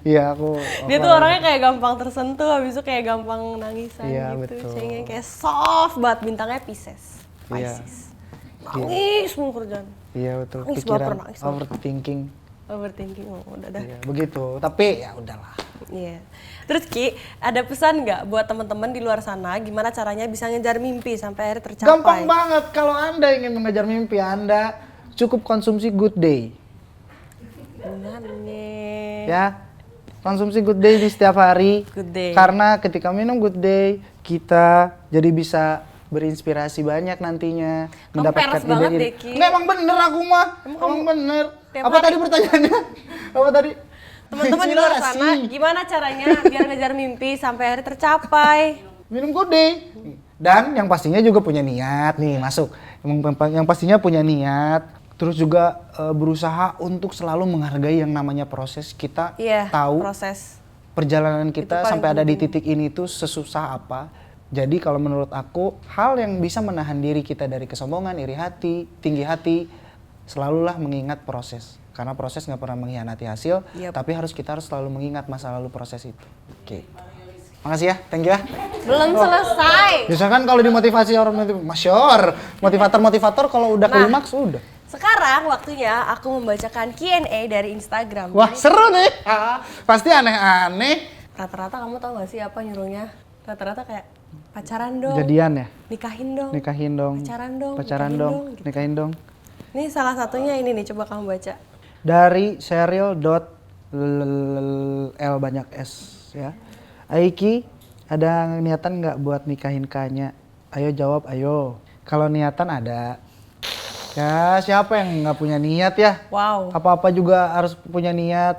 Iya aku Dia tuh orangnya kayak gampang tersentuh, habis itu kayak gampang nangisan Iya, gitu. betul. Cengeng kayak soft banget, bintangnya Pisces. Iya. Pisces. Nangis mulu kerjaan. Iya betul, Nangis pikiran baper, nangis baper. overthinking. Overthinking, oh, udah dah. Iya, begitu. Tapi ya udahlah. Iya. Terus Ki, ada pesan nggak buat teman-teman di luar sana gimana caranya bisa ngejar mimpi sampai akhirnya tercapai? Gampang banget, kalau Anda ingin mengejar mimpi Anda, cukup konsumsi Good Day. Benar nih. Ya, konsumsi Good Day di setiap hari. Good Day. Karena ketika minum Good Day, kita jadi bisa berinspirasi banyak nantinya. Kamu peres banget deh, Ki. Nggak, emang bener aku mah. Emang bener. tiap Apa hari- tadi pertanyaannya? Apa tadi? Teman-teman di luar Inspirasi. sana gimana caranya biar ngejar mimpi sampai akhirnya tercapai? Minum Good Day. Dan yang pastinya juga punya niat nih masuk. Yang pastinya punya niat. Terus juga berusaha untuk selalu menghargai yang namanya proses. Kita Iya, tahu proses. perjalanan Itu kita paling sampai ada di penting. titik ini tuh sesusah apa. Jadi kalau menurut aku, hal yang bisa menahan diri kita dari kesombongan, iri hati, tinggi hati, selalulah mengingat proses. Karena proses nggak pernah mengkhianati hasil, Yep. tapi kita harus selalu mengingat masa lalu proses itu. Oke. Makasih ya, thank you ya. Belum selesai. Biasanya kan kalau dimotivasi orang motivator kalau udah Nah. klimaks udah. Sekarang waktunya aku membacakan Q&A dari Instagram. Wah, seru nih. Pasti aneh-aneh. Rata-rata kamu tau gak sih apa nyuruhnya? Rata-rata kayak pacaran dong. Jadian ya? Nikahin dong. Nikahin dong. Pacaran dong. Pacaran nikahin dong. gitu. Nikahin dong. Ini salah satunya ini nih, coba kamu baca. Dari Sheryl L banyak S ya. Aiki, ada niatan nggak buat nikahin Kanya? Ayo jawab, ayo. Kalau niatan ada. Ya siapa yang nggak punya niat ya? Wow. Apa-apa juga harus punya niat.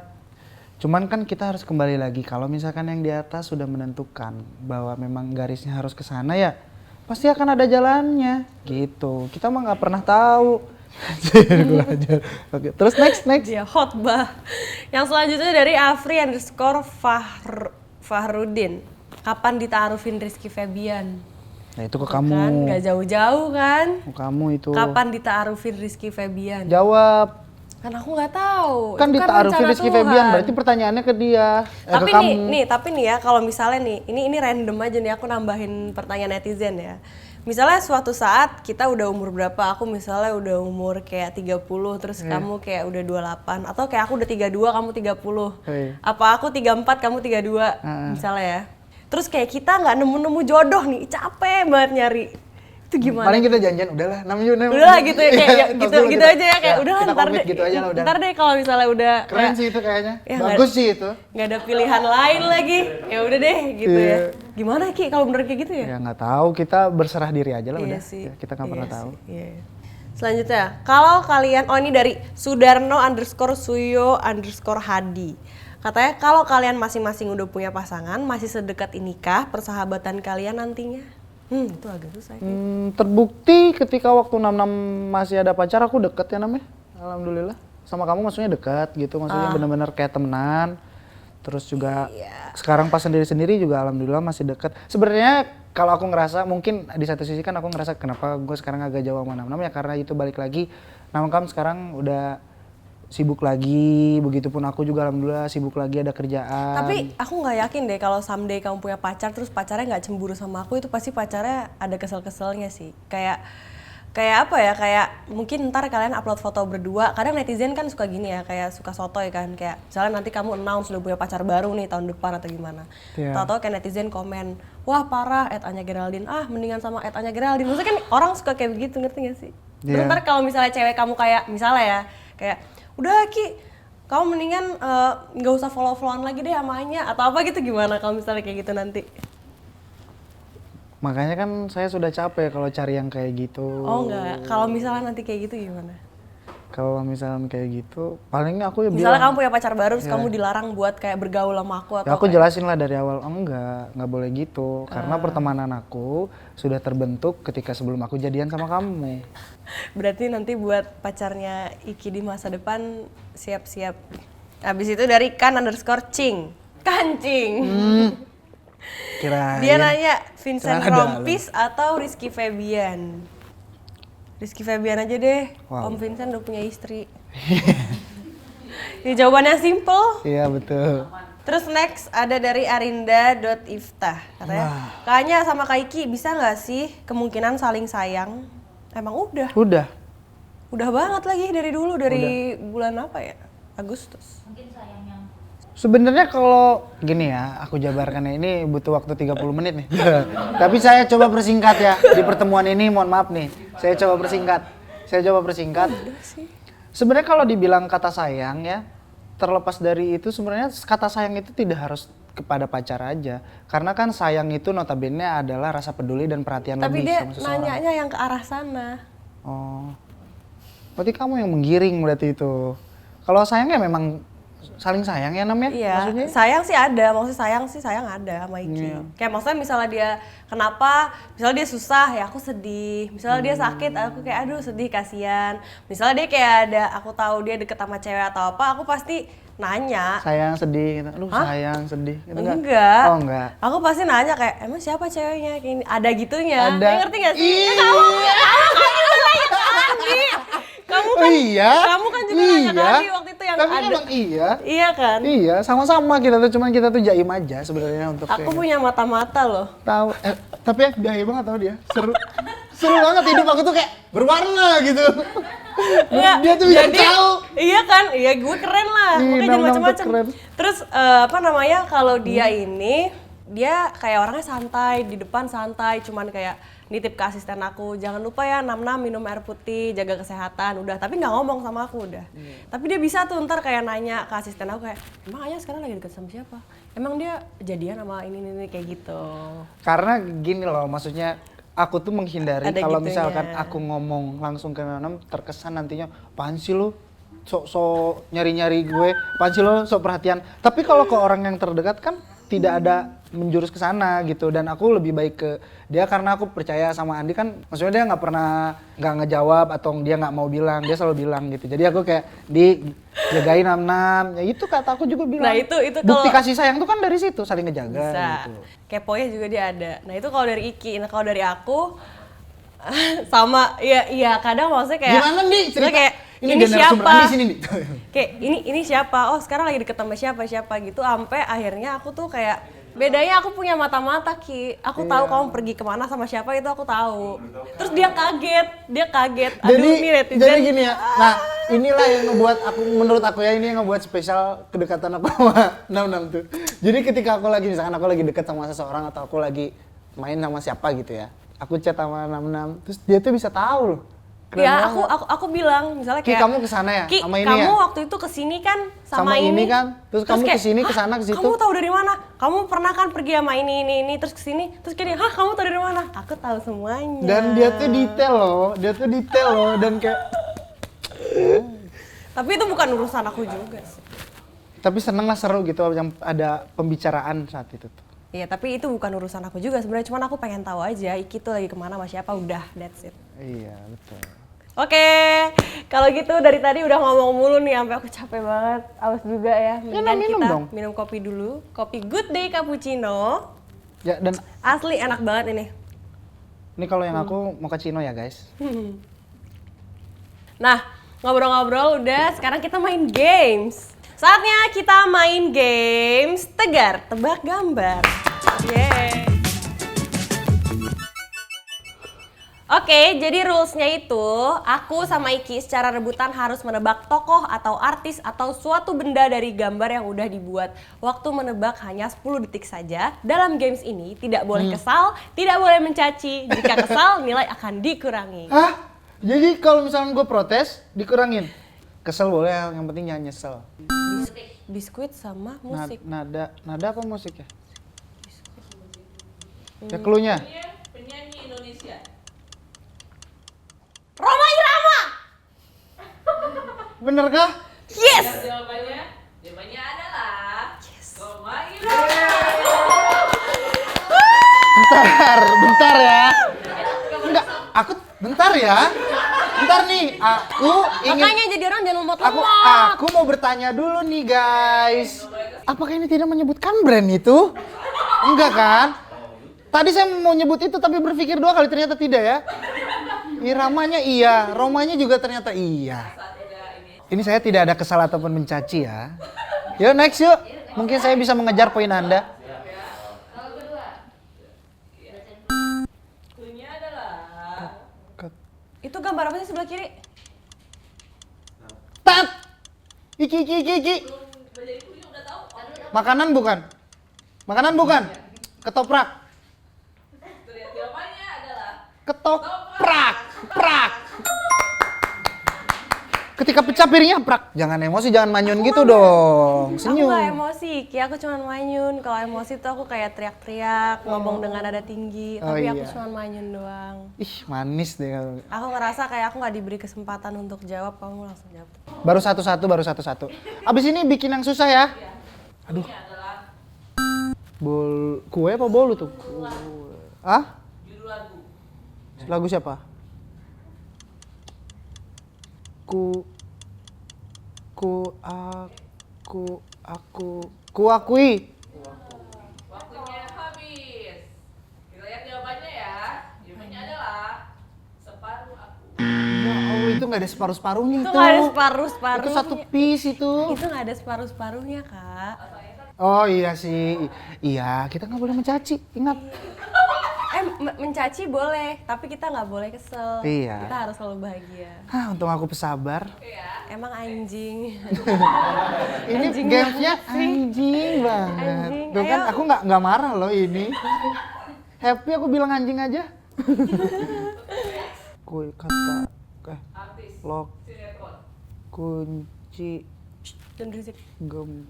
Cuman kan kita harus kembali lagi kalau misalkan yang di atas sudah menentukan bahwa memang garisnya harus ke sana ya, pasti akan ada jalannya gitu. Kita mah nggak pernah tahu. Oke, terus next. Dia khotbah. Yang selanjutnya dari Afri_Fahrudin. Kapan ditaarufin Rizky Febian? Nah itu ke Kan kamu. gak jauh-jauh kan? Ke kamu itu. Kapan ditaarufin Rizky Febian? Jawab. Kan aku nggak tahu. Kan Itu ditaarufin rencana Rizky Tuhan. Febian, berarti pertanyaannya ke dia. Tapi ke tapi nih ya kalau misalnya nih, ini random aja nih, aku nambahin pertanyaan netizen ya. Misalnya suatu saat kita udah umur berapa, aku misalnya udah umur kayak 30, terus kamu kayak udah 28, atau kayak aku udah 32, kamu 30. Apa aku 34, kamu 32, misalnya ya. Terus kayak kita nggak nemu-nemu jodoh nih, capek banget nyari. Itu gimana? Paling kita janjian, udahlah, namanya Udahlah gitu ya, kayak gitu aja ya, kayak udahlah kita ntar komit deh. gitu aja lah udah. Ntar deh kalau misalnya udah Keren kayak, sih itu kayaknya. Ya, Bagus sih itu. nggak ada pilihan lain lagi, ya udah deh gitu Iya. ya. Gimana Ki kalau bener kayak gitu ya? Ya nggak tahu, kita berserah diri aja lah Iya udah. sih. Ya, kita nggak pernah Iya tahu. sih, iya. Selanjutnya, kalau kalian, oh ini dari Sudarno_Suyo_Hadi. Katanya kalau kalian masing-masing udah punya pasangan, masih sedekat inikah persahabatan kalian nantinya? Itu agak susah. Terbukti ketika waktu 66 masih ada pacar, aku deket ya namanya. Alhamdulillah. Sama kamu maksudnya dekat gitu, maksudnya benar-benar kayak temenan. Terus juga sekarang pas sendiri-sendiri juga alhamdulillah masih dekat. Sebenarnya kalau aku ngerasa mungkin di satu sisi kan aku ngerasa kenapa gue sekarang agak jauh sama 66 ya karena itu balik lagi. Namanya sekarang udah sibuk lagi, begitupun aku juga alhamdulillah sibuk lagi ada kerjaan. Tapi aku nggak yakin deh kalau someday kamu punya pacar terus pacarnya nggak cemburu sama aku, itu pasti pacarnya ada kesel-keselnya sih. Kayak apa ya, kayak mungkin ntar kalian upload foto berdua, kadang netizen kan suka gini ya, kayak suka sotoy kan, kayak misalnya nanti kamu announce udah punya pacar baru nih tahun depan atau gimana. Tahu-tahu kayak netizen komen, wah parah Anya Geraldine, mendingan sama Anya Geraldine. Maksudnya kan orang suka kayak begitu, ngerti gak sih? Terus ntar kalau misalnya cewek kamu kayak, misalnya ya, kayak udah Ki, kamu mendingan nggak usah follow-followan lagi deh sama Anya atau apa gitu, gimana kalau misalnya kayak gitu nanti? Makanya kan saya sudah capek kalau cari yang kayak gitu. Oh enggak, kalau misalnya nanti kayak gitu gimana? Kalau misalnya kayak gitu, paling aku ya Misalnya bilang. kamu punya pacar baru, terus kamu dilarang buat kayak bergaul sama aku atau Ya aku kayak... jelasin lah dari awal, nggak boleh gitu. Karena pertemanan aku sudah terbentuk ketika sebelum aku jadian sama kamu. Berarti nanti buat pacarnya Iki di masa depan siap-siap. Habis itu dari kan_cing. Kancing. Kirain. Dia nanya Vincent Celana Rompis atau Rizky Febian. Rizky Febian aja deh. Wow. Om Vincent udah punya istri. Ya, jawabannya simple. Iya betul. Terus next ada dari Arinda.iftah. Katanya, Kayaknya sama Kaiki bisa nggak sih kemungkinan saling sayang? Emang udah. Udah banget lagi dari dulu, dari bulan apa ya? Agustus. Sebenarnya kalau gini ya, aku jabarkan ini butuh waktu 30 menit nih. Tapi saya coba persingkat ya di pertemuan ini, mohon maaf nih. Saya coba persingkat. Sebenarnya kalau dibilang kata sayang ya, terlepas dari itu sebenarnya kata sayang itu tidak harus kepada pacar aja. Karena kan sayang itu notabene adalah rasa peduli dan perhatian Tapi lebih dia sama seseorang. nanyanya yang ke arah sana. Oh. Berarti kamu yang menggiring berarti itu. Kalau sayangnya memang saling sayang ya namanya? Iya, Maksudnya? sayang sih ada, maksudnya sayang ada sama Iki. Iya. Kayak maksudnya misalnya dia kenapa, misalnya dia susah ya aku sedih, misalnya dia sakit aku kayak aduh sedih kasihan. Misalnya dia kayak ada, aku tahu dia deket sama cewek atau apa, aku pasti nanya. Sayang sedih gitu. Aduh sayang sedih gitu Enggak. Oh enggak. Aku pasti nanya kayak emang siapa ceweknya kayak ini, ada gitunya. Ada. Ya, ngerti gak sih? Iya. Kamu Oh iya. Kamu kan juga nanya ke Adi waktu itu yang Tapi ada. emang iya. Iya kan? Iya, sama-sama kita tuh, cuman kita tuh jaim aja sebenarnya untuk Aku kayak punya mata-mata loh. tahu. Tapi ya jaim banget tau dia. Seru. Seru banget hidup aku tuh kayak berwarna gitu. Enggak, Dia tuh bisa tahu. Iya kan, iya gue keren lah, Ih, makanya jadi Nam-Nam tuh macam-macam. keren. Terus apa namanya, kalau dia ini, dia kayak orangnya santai, di depan santai, cuman kayak nitip ke asisten aku, jangan lupa ya Nam-Nam minum air putih, jaga kesehatan, udah. Tapi nggak ngomong sama aku udah. Tapi dia bisa tuh ntar kayak nanya ke asisten aku kayak, emang Anya sekarang lagi deket sama siapa? Emang dia jadian sama ini kayak gitu. Karena gini loh, maksudnya aku tuh menghindari Ada kalau gitunya. misalkan aku ngomong langsung ke Nam terkesan nantinya apaan sih lo sok nyari-nyari gue, apaan sih lo sok perhatian. Tapi kalau ke orang yang terdekat kan tidak ada menjurus ke sana gitu, dan aku lebih baik ke dia karena aku percaya sama Andi kan, maksudnya dia nggak pernah nggak ngejawab atau dia nggak mau bilang, dia selalu bilang gitu. Jadi aku kayak jagain Nam, ya itu kata aku juga bilang. Nah, itu bukti kalau- kasih sayang tuh kan dari situ, saling ngejaga Bisa. gitu. Keponya juga dia ada. Nah itu kalau dari Iki. Nah kalau dari aku sama iya kadang maksudnya kayak Gimana nih cerita? misalnya kayak Ini ini dia narasumber siapa? Andi sini nih. Kayak ini siapa? Oh sekarang lagi deket sama siapa gitu, sampai akhirnya aku tuh kayak bedanya aku punya mata-mata Ki. Aku tahu kamu pergi kemana sama siapa itu aku tahu. Terus dia kaget. Aduh Jadi, nih netizen. jadi gini ya, nah inilah yang ngebuat aku, menurut aku ya, ini yang ngebuat spesial kedekatan aku sama Nam tuh. Jadi ketika aku lagi, misalkan aku lagi deket sama seseorang atau aku lagi main sama siapa gitu ya, aku chat sama Nam, terus dia tuh bisa tahu loh. Keren Ya banget. aku bilang misalnya Ki, kayak kamu kesana ya? Ki, Sama ini kamu ya? waktu itu kesini kan Sama ini kan? Terus kamu kayak, kesini, "Hah, kesana, kesitu?" Kamu tahu dari mana? Kamu pernah kan pergi sama ini terus kesini, terus kayak, hah kamu tahu dari mana? Aku tahu semuanya. Dan dia tuh detail loh, dan kayak Tapi itu bukan urusan aku juga sih. tapi seneng lah, seru gitu yang ada pembicaraan saat itu tuh. Iya tapi itu bukan urusan aku juga sebenarnya, cuman aku pengen tahu aja Iki tuh lagi kemana sama siapa, udah that's it. Iya, betul. Oke, kalau gitu dari tadi udah ngomong mulu nih sampai aku capek banget, aus juga ya. Mendingan minum kita dong. minum kopi dulu, kopi Good Day Cappuccino. Ya, dan Asli enak banget ini. ini kalau yang aku mau ke Cino ya guys. Nah, ngobrol-ngobrol udah, sekarang kita main games. Saatnya kita main games Tegar Tebak Gambar. Yeay. Oke, jadi rulesnya itu aku sama Iki secara rebutan harus menebak tokoh atau artis atau suatu benda dari gambar yang udah dibuat. Waktu menebak hanya 10 detik saja. Dalam games ini tidak boleh kesal, tidak boleh mencaci. Jika kesal, nilai akan dikurangi. Hah? Jadi kalau misalnya gue protes, dikurangin? Kesel boleh, yang penting jangan nyesel. Biskuit sama musik. Nada apa musik ya? Ya cluenya. Penyanyi Indonesia. Roma Irama! Bener kah? Yes! Jawabannya adalah Roma Irama. Bentar ya. Enggak, aku bentar ya. Bentar nih, aku ingin Makanya jadi orang jangan lemot-lemot. aku mau bertanya dulu nih guys. Apakah ini tidak menyebutkan brand itu? Enggak kan? Tadi saya mau nyebut itu tapi berpikir 2 kali, ternyata tidak ya. Iramanya iya, Romanya juga ternyata iya. Ini saya tidak ada kesal ataupun mencaci ya. Yuk next yuk. Mungkin saya bisa mengejar poin Anda. Cluenya adalah Itu gambar apa sih sebelah kiri? Tat! Iki. Makanan bukan? Makanan bukan? Ketoprak. jawabannya adalah Ketoprak. Prak. Ketika pecah piringnya prak. Jangan emosi, jangan manyun gitu dong. Aku Senyum. gak emosi, Ki, aku cuma manyun. Kalau emosi tuh aku kayak teriak-teriak, ngomong dengan nada tinggi. Oh, Tapi aku iya. cuma manyun doang. Ih, manis deh. Aku ngerasa kayak aku gak diberi kesempatan untuk jawab, kamu langsung jawab. Baru satu-satu. Abis ini bikin yang susah ya. Aduh. Kue apa bolu tuh? Ah? judul lagu. Lagu siapa? Ku akui. Waktunya habis. Kita lihat jawabannya ya. Jawabannya adalah separuh aku. Ya Allah, itu nggak ada separuh-separuhnya Itu itu. gak ada separuh-separuhnya. Itu satu piece itu. Itu gak ada separuh-separuhnya, Kak. Oh iya sih. Iya, kita nggak boleh mencaci. Ingat. mencaci boleh, tapi kita nggak boleh kesel. Iya. Kita harus selalu bahagia. Hah, untung aku pesabar. Emang anjing. Ini Anjing gamesnya banget sih. anjing banget. Anjing, Tuh kan ayo. aku nggak marah loh ini. Happy aku bilang anjing aja. Kata Artis lock sinetron. kunci Dan berisik. gem.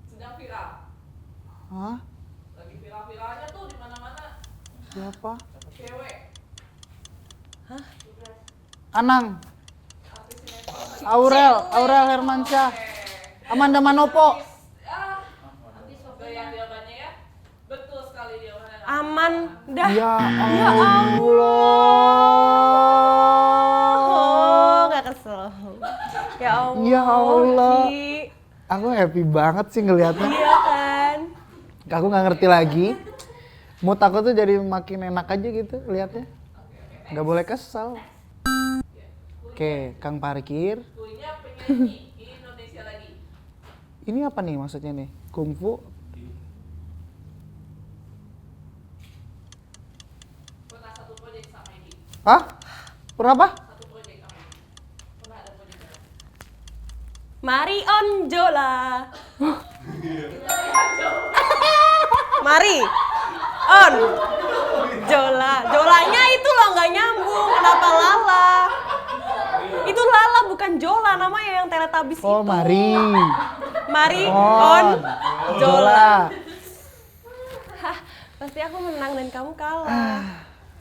Sedang viral. Hah? Lagi viral-viralnya tuh di mana-mana. Siapa? Cewek. Anang. Artis sinetron. Aurel Hermansyah. Amanda Manopo. Ah. Yang jawabannya ya. Betul sekali jawabannya. Aman, dah. Ya Allah. Oh, nggak kesel. Ya Allah. Ya Allah. Ki. Aku happy banget sih ngelihatnya. Iya kan. Aku nggak ngerti lagi. Mood aku tuh jadi makin enak aja gitu lihatnya. Nggak boleh kesel. Oke, Kang Parkir. Punya penyanyi Indonesia lagi. Ini apa nih maksudnya nih? Kungfu? Pernah satu proyek sama Egi. Hah? Berapa? Satu proyek sama Egi. Pernah ada proyek sama Egi. Marion Jola. Mari on Jola. Jolanya itu loh nggak nyambung. Kenapa Lala? Itu Lala bukan Jola namanya yang Teletubbies Oh, itu. Mari. Mari On. on Jola. Jola. Hah, pasti aku menang dan kamu kalah.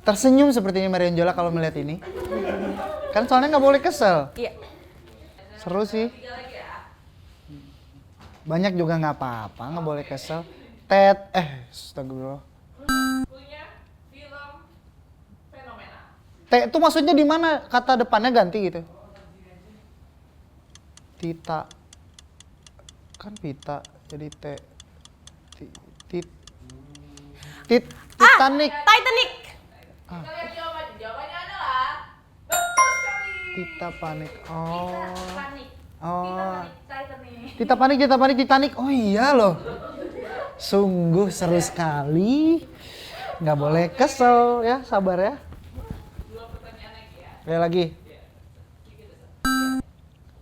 Tersenyum sepertinya Marion Jola kalau melihat ini. Kan soalnya nggak boleh kesel. Iya. Seru sih. Tiga lagi ya. Banyak juga nggak apa-apa, nggak boleh kesel. Astagfirullah. Punya film fenomena. Itu maksudnya di mana? Kata depannya ganti gitu. Tita. Kan pita jadi T. Titanic. Titanic. Kita lihat jawabannya. Jawabannya adalah betul sekali. Tita panik. Oh. Panik. Oh. Titanic. Tita panik Titanic. Oh iya loh. Sungguh seru sekali. Nggak boleh kesel ya, sabar ya. Dua pertanyaan lagi ya. Kayak lagi.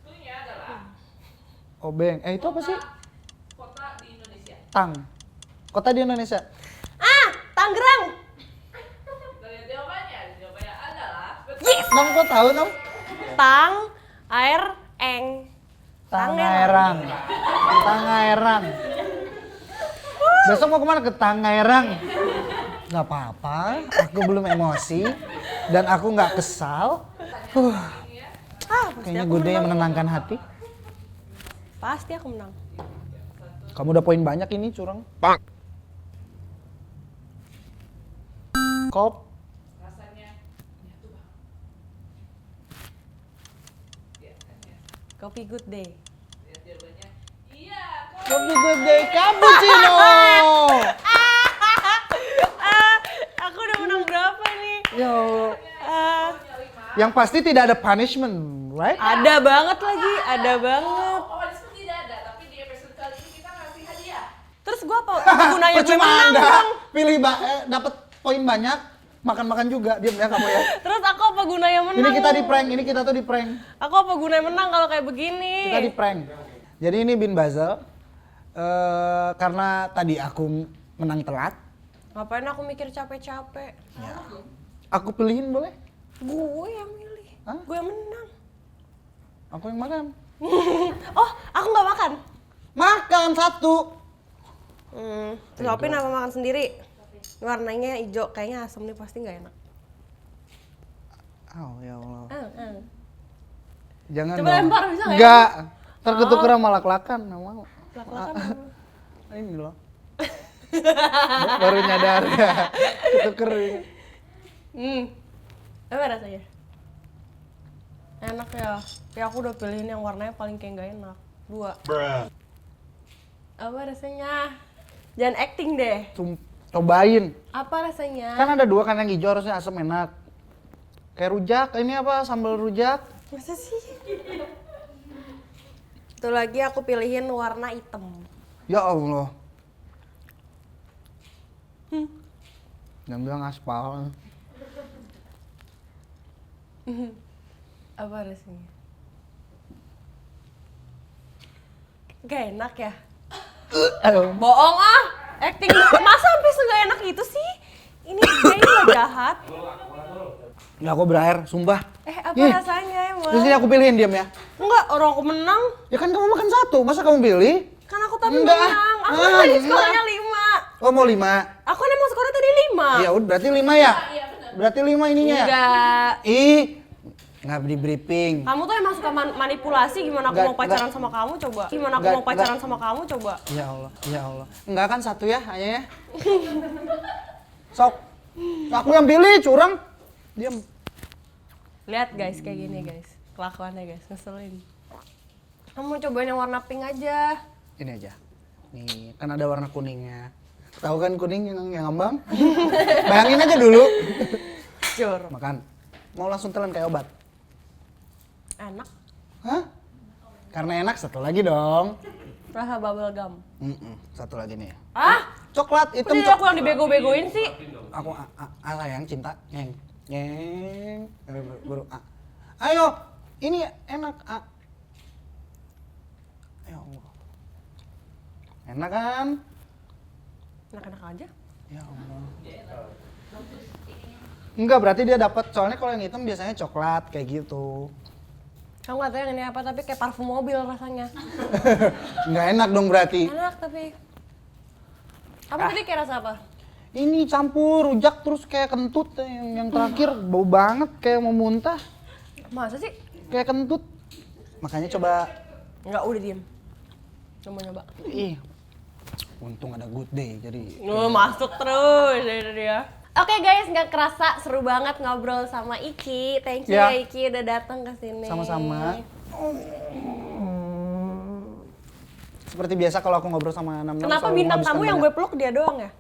Punya adalah Obeng. Itu apa sih? kota di Indonesia. Tang. Kota di Indonesia. Tangerang. Kita lihat jawabannya. Jawabannya adalah betul. Yes. Nom kok tahu Nom? Tang air eng. Tangerang. Tangerang. Besok mau kemana? Ke Tangerang. Gak apa-apa, aku belum emosi dan aku nggak kesal. Pasti Kayaknya aku Gude yang menang. menenangkan hati. Pasti aku menang. Kamu udah poin banyak ini curang. Pak. Kop. Rasanya nyatu bang. Ya, kan ya. Kopi good day. Lihat jawabannya. Iya. Kopi Gude cappuccino. Aku udah menang berapa nih? Ya Allah. Ah, Yang pasti tidak ada punishment, right? ada banget lagi, ada banget. Pokoknya tidak ada. Tapi di episode kali ini kita ngasih hadiah. Terus gua apa gunanya gue Percuma menang Anda dong? pilih dapat poin banyak, makan-makan juga. Diam ya kamu ya. Terus aku apa gunanya menang? Ini kita di prank, ini kita tuh di prank. Aku apa gunanya menang kalau kayak begini? Kita di prank. Jadi ini Bin Bazel. Karena tadi aku menang telat, Ngapain aku mikir capek-capek? aku pilihin boleh? Gue yang milih. Hah? Gue yang menang. Aku yang makan. Oh, aku nggak makan. Makan satu. Suapin apa makan sendiri? Warnanya hijau, kayaknya asam nih pasti nggak enak. Oh ya Allah. Ah. Jangan Coba dong. lempar, bisa nggak ya? Enggak. Terketuker sama lak-lakan, nggak mau. Lak-lakan. Ini loh. Baru nyadar ya. Ketuker. Apa rasanya? Enak ya. Ya aku udah pilihin yang warnanya paling kayak nggak enak. 2. Apa rasanya? Jangan acting deh. Cobain. Apa rasanya? Kan ada 2 kan yang hijau harusnya asam enak. Kayak rujak. Ini apa? Sambal rujak. Masa sih? Itu lagi aku pilihin warna hitam. Ya Allah. Jangan bilang aspal. Apa rasanya? Gak enak ya? Bohong ah! Acting masa sampai segak enak itu sih? Ini kayaknya lo jahat. Nggak, aku berakhir, sumpah. Apa Ih, rasanya emang? Terus ini aku pilihin diam ya. Enggak, orang aku menang. Ya kan kamu makan 1, masa kamu pilih? Kan aku tadi Enggak. menang. Aku Ah, tadi enggak. skornya 5. Oh mau 5? Aku kan emang skornya tadi 5. Ya udah berarti 5 ya? Berarti 5 ininya ya? Enggak. Ih, nggak di briefing. Kamu tuh emang suka manipulasi gimana aku Enggak, mau pacaran enggak. sama kamu coba? Gimana aku Enggak, mau pacaran enggak. sama kamu coba? Ya Allah, ya Allah. Enggak kan 1 ya, hanya ya? Sok. Aku yang pilih, curang. Diam. Lihat guys, kayak gini guys. Kelakuannya guys, ngeselin. Kamu cobain yang warna pink aja. Ini aja. Nih, kan ada warna kuningnya. Tahu kan kuning yang ngambang? Bayangin aja dulu. Cur. Makan. Mau langsung telan kayak obat. Enak. Hah? Karena enak, satu lagi dong. Rasa bubble gum. Satu lagi nih. Ah, Coklat kok hitam. jadi aku yang dibego-begoin sih? Aku sayang cinta. Nyeng. Baru Ayo, ini enak. Ya Allah. Enak kan? Enak-enak aja. Ya Allah. Enggak, berarti dia dapat. Soalnya kalau yang hitam biasanya coklat kayak gitu. Kamu nggak tahu yang ini apa, tapi kayak parfum mobil rasanya. Enggak enak dong berarti. Enak tapi. Kamu tadi kayak rasa apa? Ini campur rujak terus kayak kentut yang terakhir bau banget kayak mau muntah. Masa sih? Kayak kentut. Makanya coba. Enggak, udah diem. Coba nyoba. Ih. Untung ada Good Day jadi. Masuk terus dari dia. Oke guys, nggak kerasa seru banget ngobrol sama Iki. Thank you Ya. ya Iki udah datang ke sini. Sama-sama. Seperti biasa kalau aku ngobrol sama 66 Kenapa selalu bintang menghabiskan tamu yang banyak. gue peluk dia doang ya?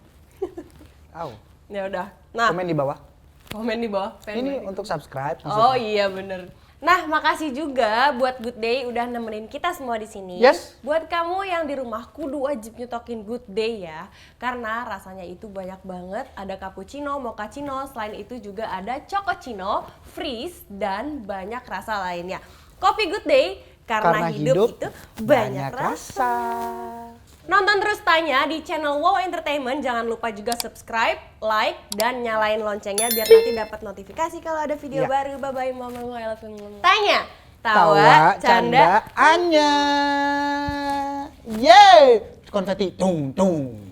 Tahu. Ya udah. Nah, Komen di bawah. komen di bawah. Ini untuk subscribe. Oh iya bener. Nah, makasih juga buat Good Day udah nemenin kita semua di sini. Yes. Buat kamu yang di rumah kudu wajib nyotokin Good Day ya. Karena rasanya itu banyak banget. Ada cappuccino, mochaccino, selain itu juga ada chococino, freeze, dan banyak rasa lainnya. Kopi Good Day karena hidup itu banyak rasa. Nonton terus Tanya di channel Wow Entertainment. Jangan lupa juga subscribe, like, dan nyalain loncengnya biar nanti dapat notifikasi kalau ada video Ya. baru. Bye-bye, mama, I love you. Tanya, Tawa, canda, Anya. Yeay! Konfeti, tung tung.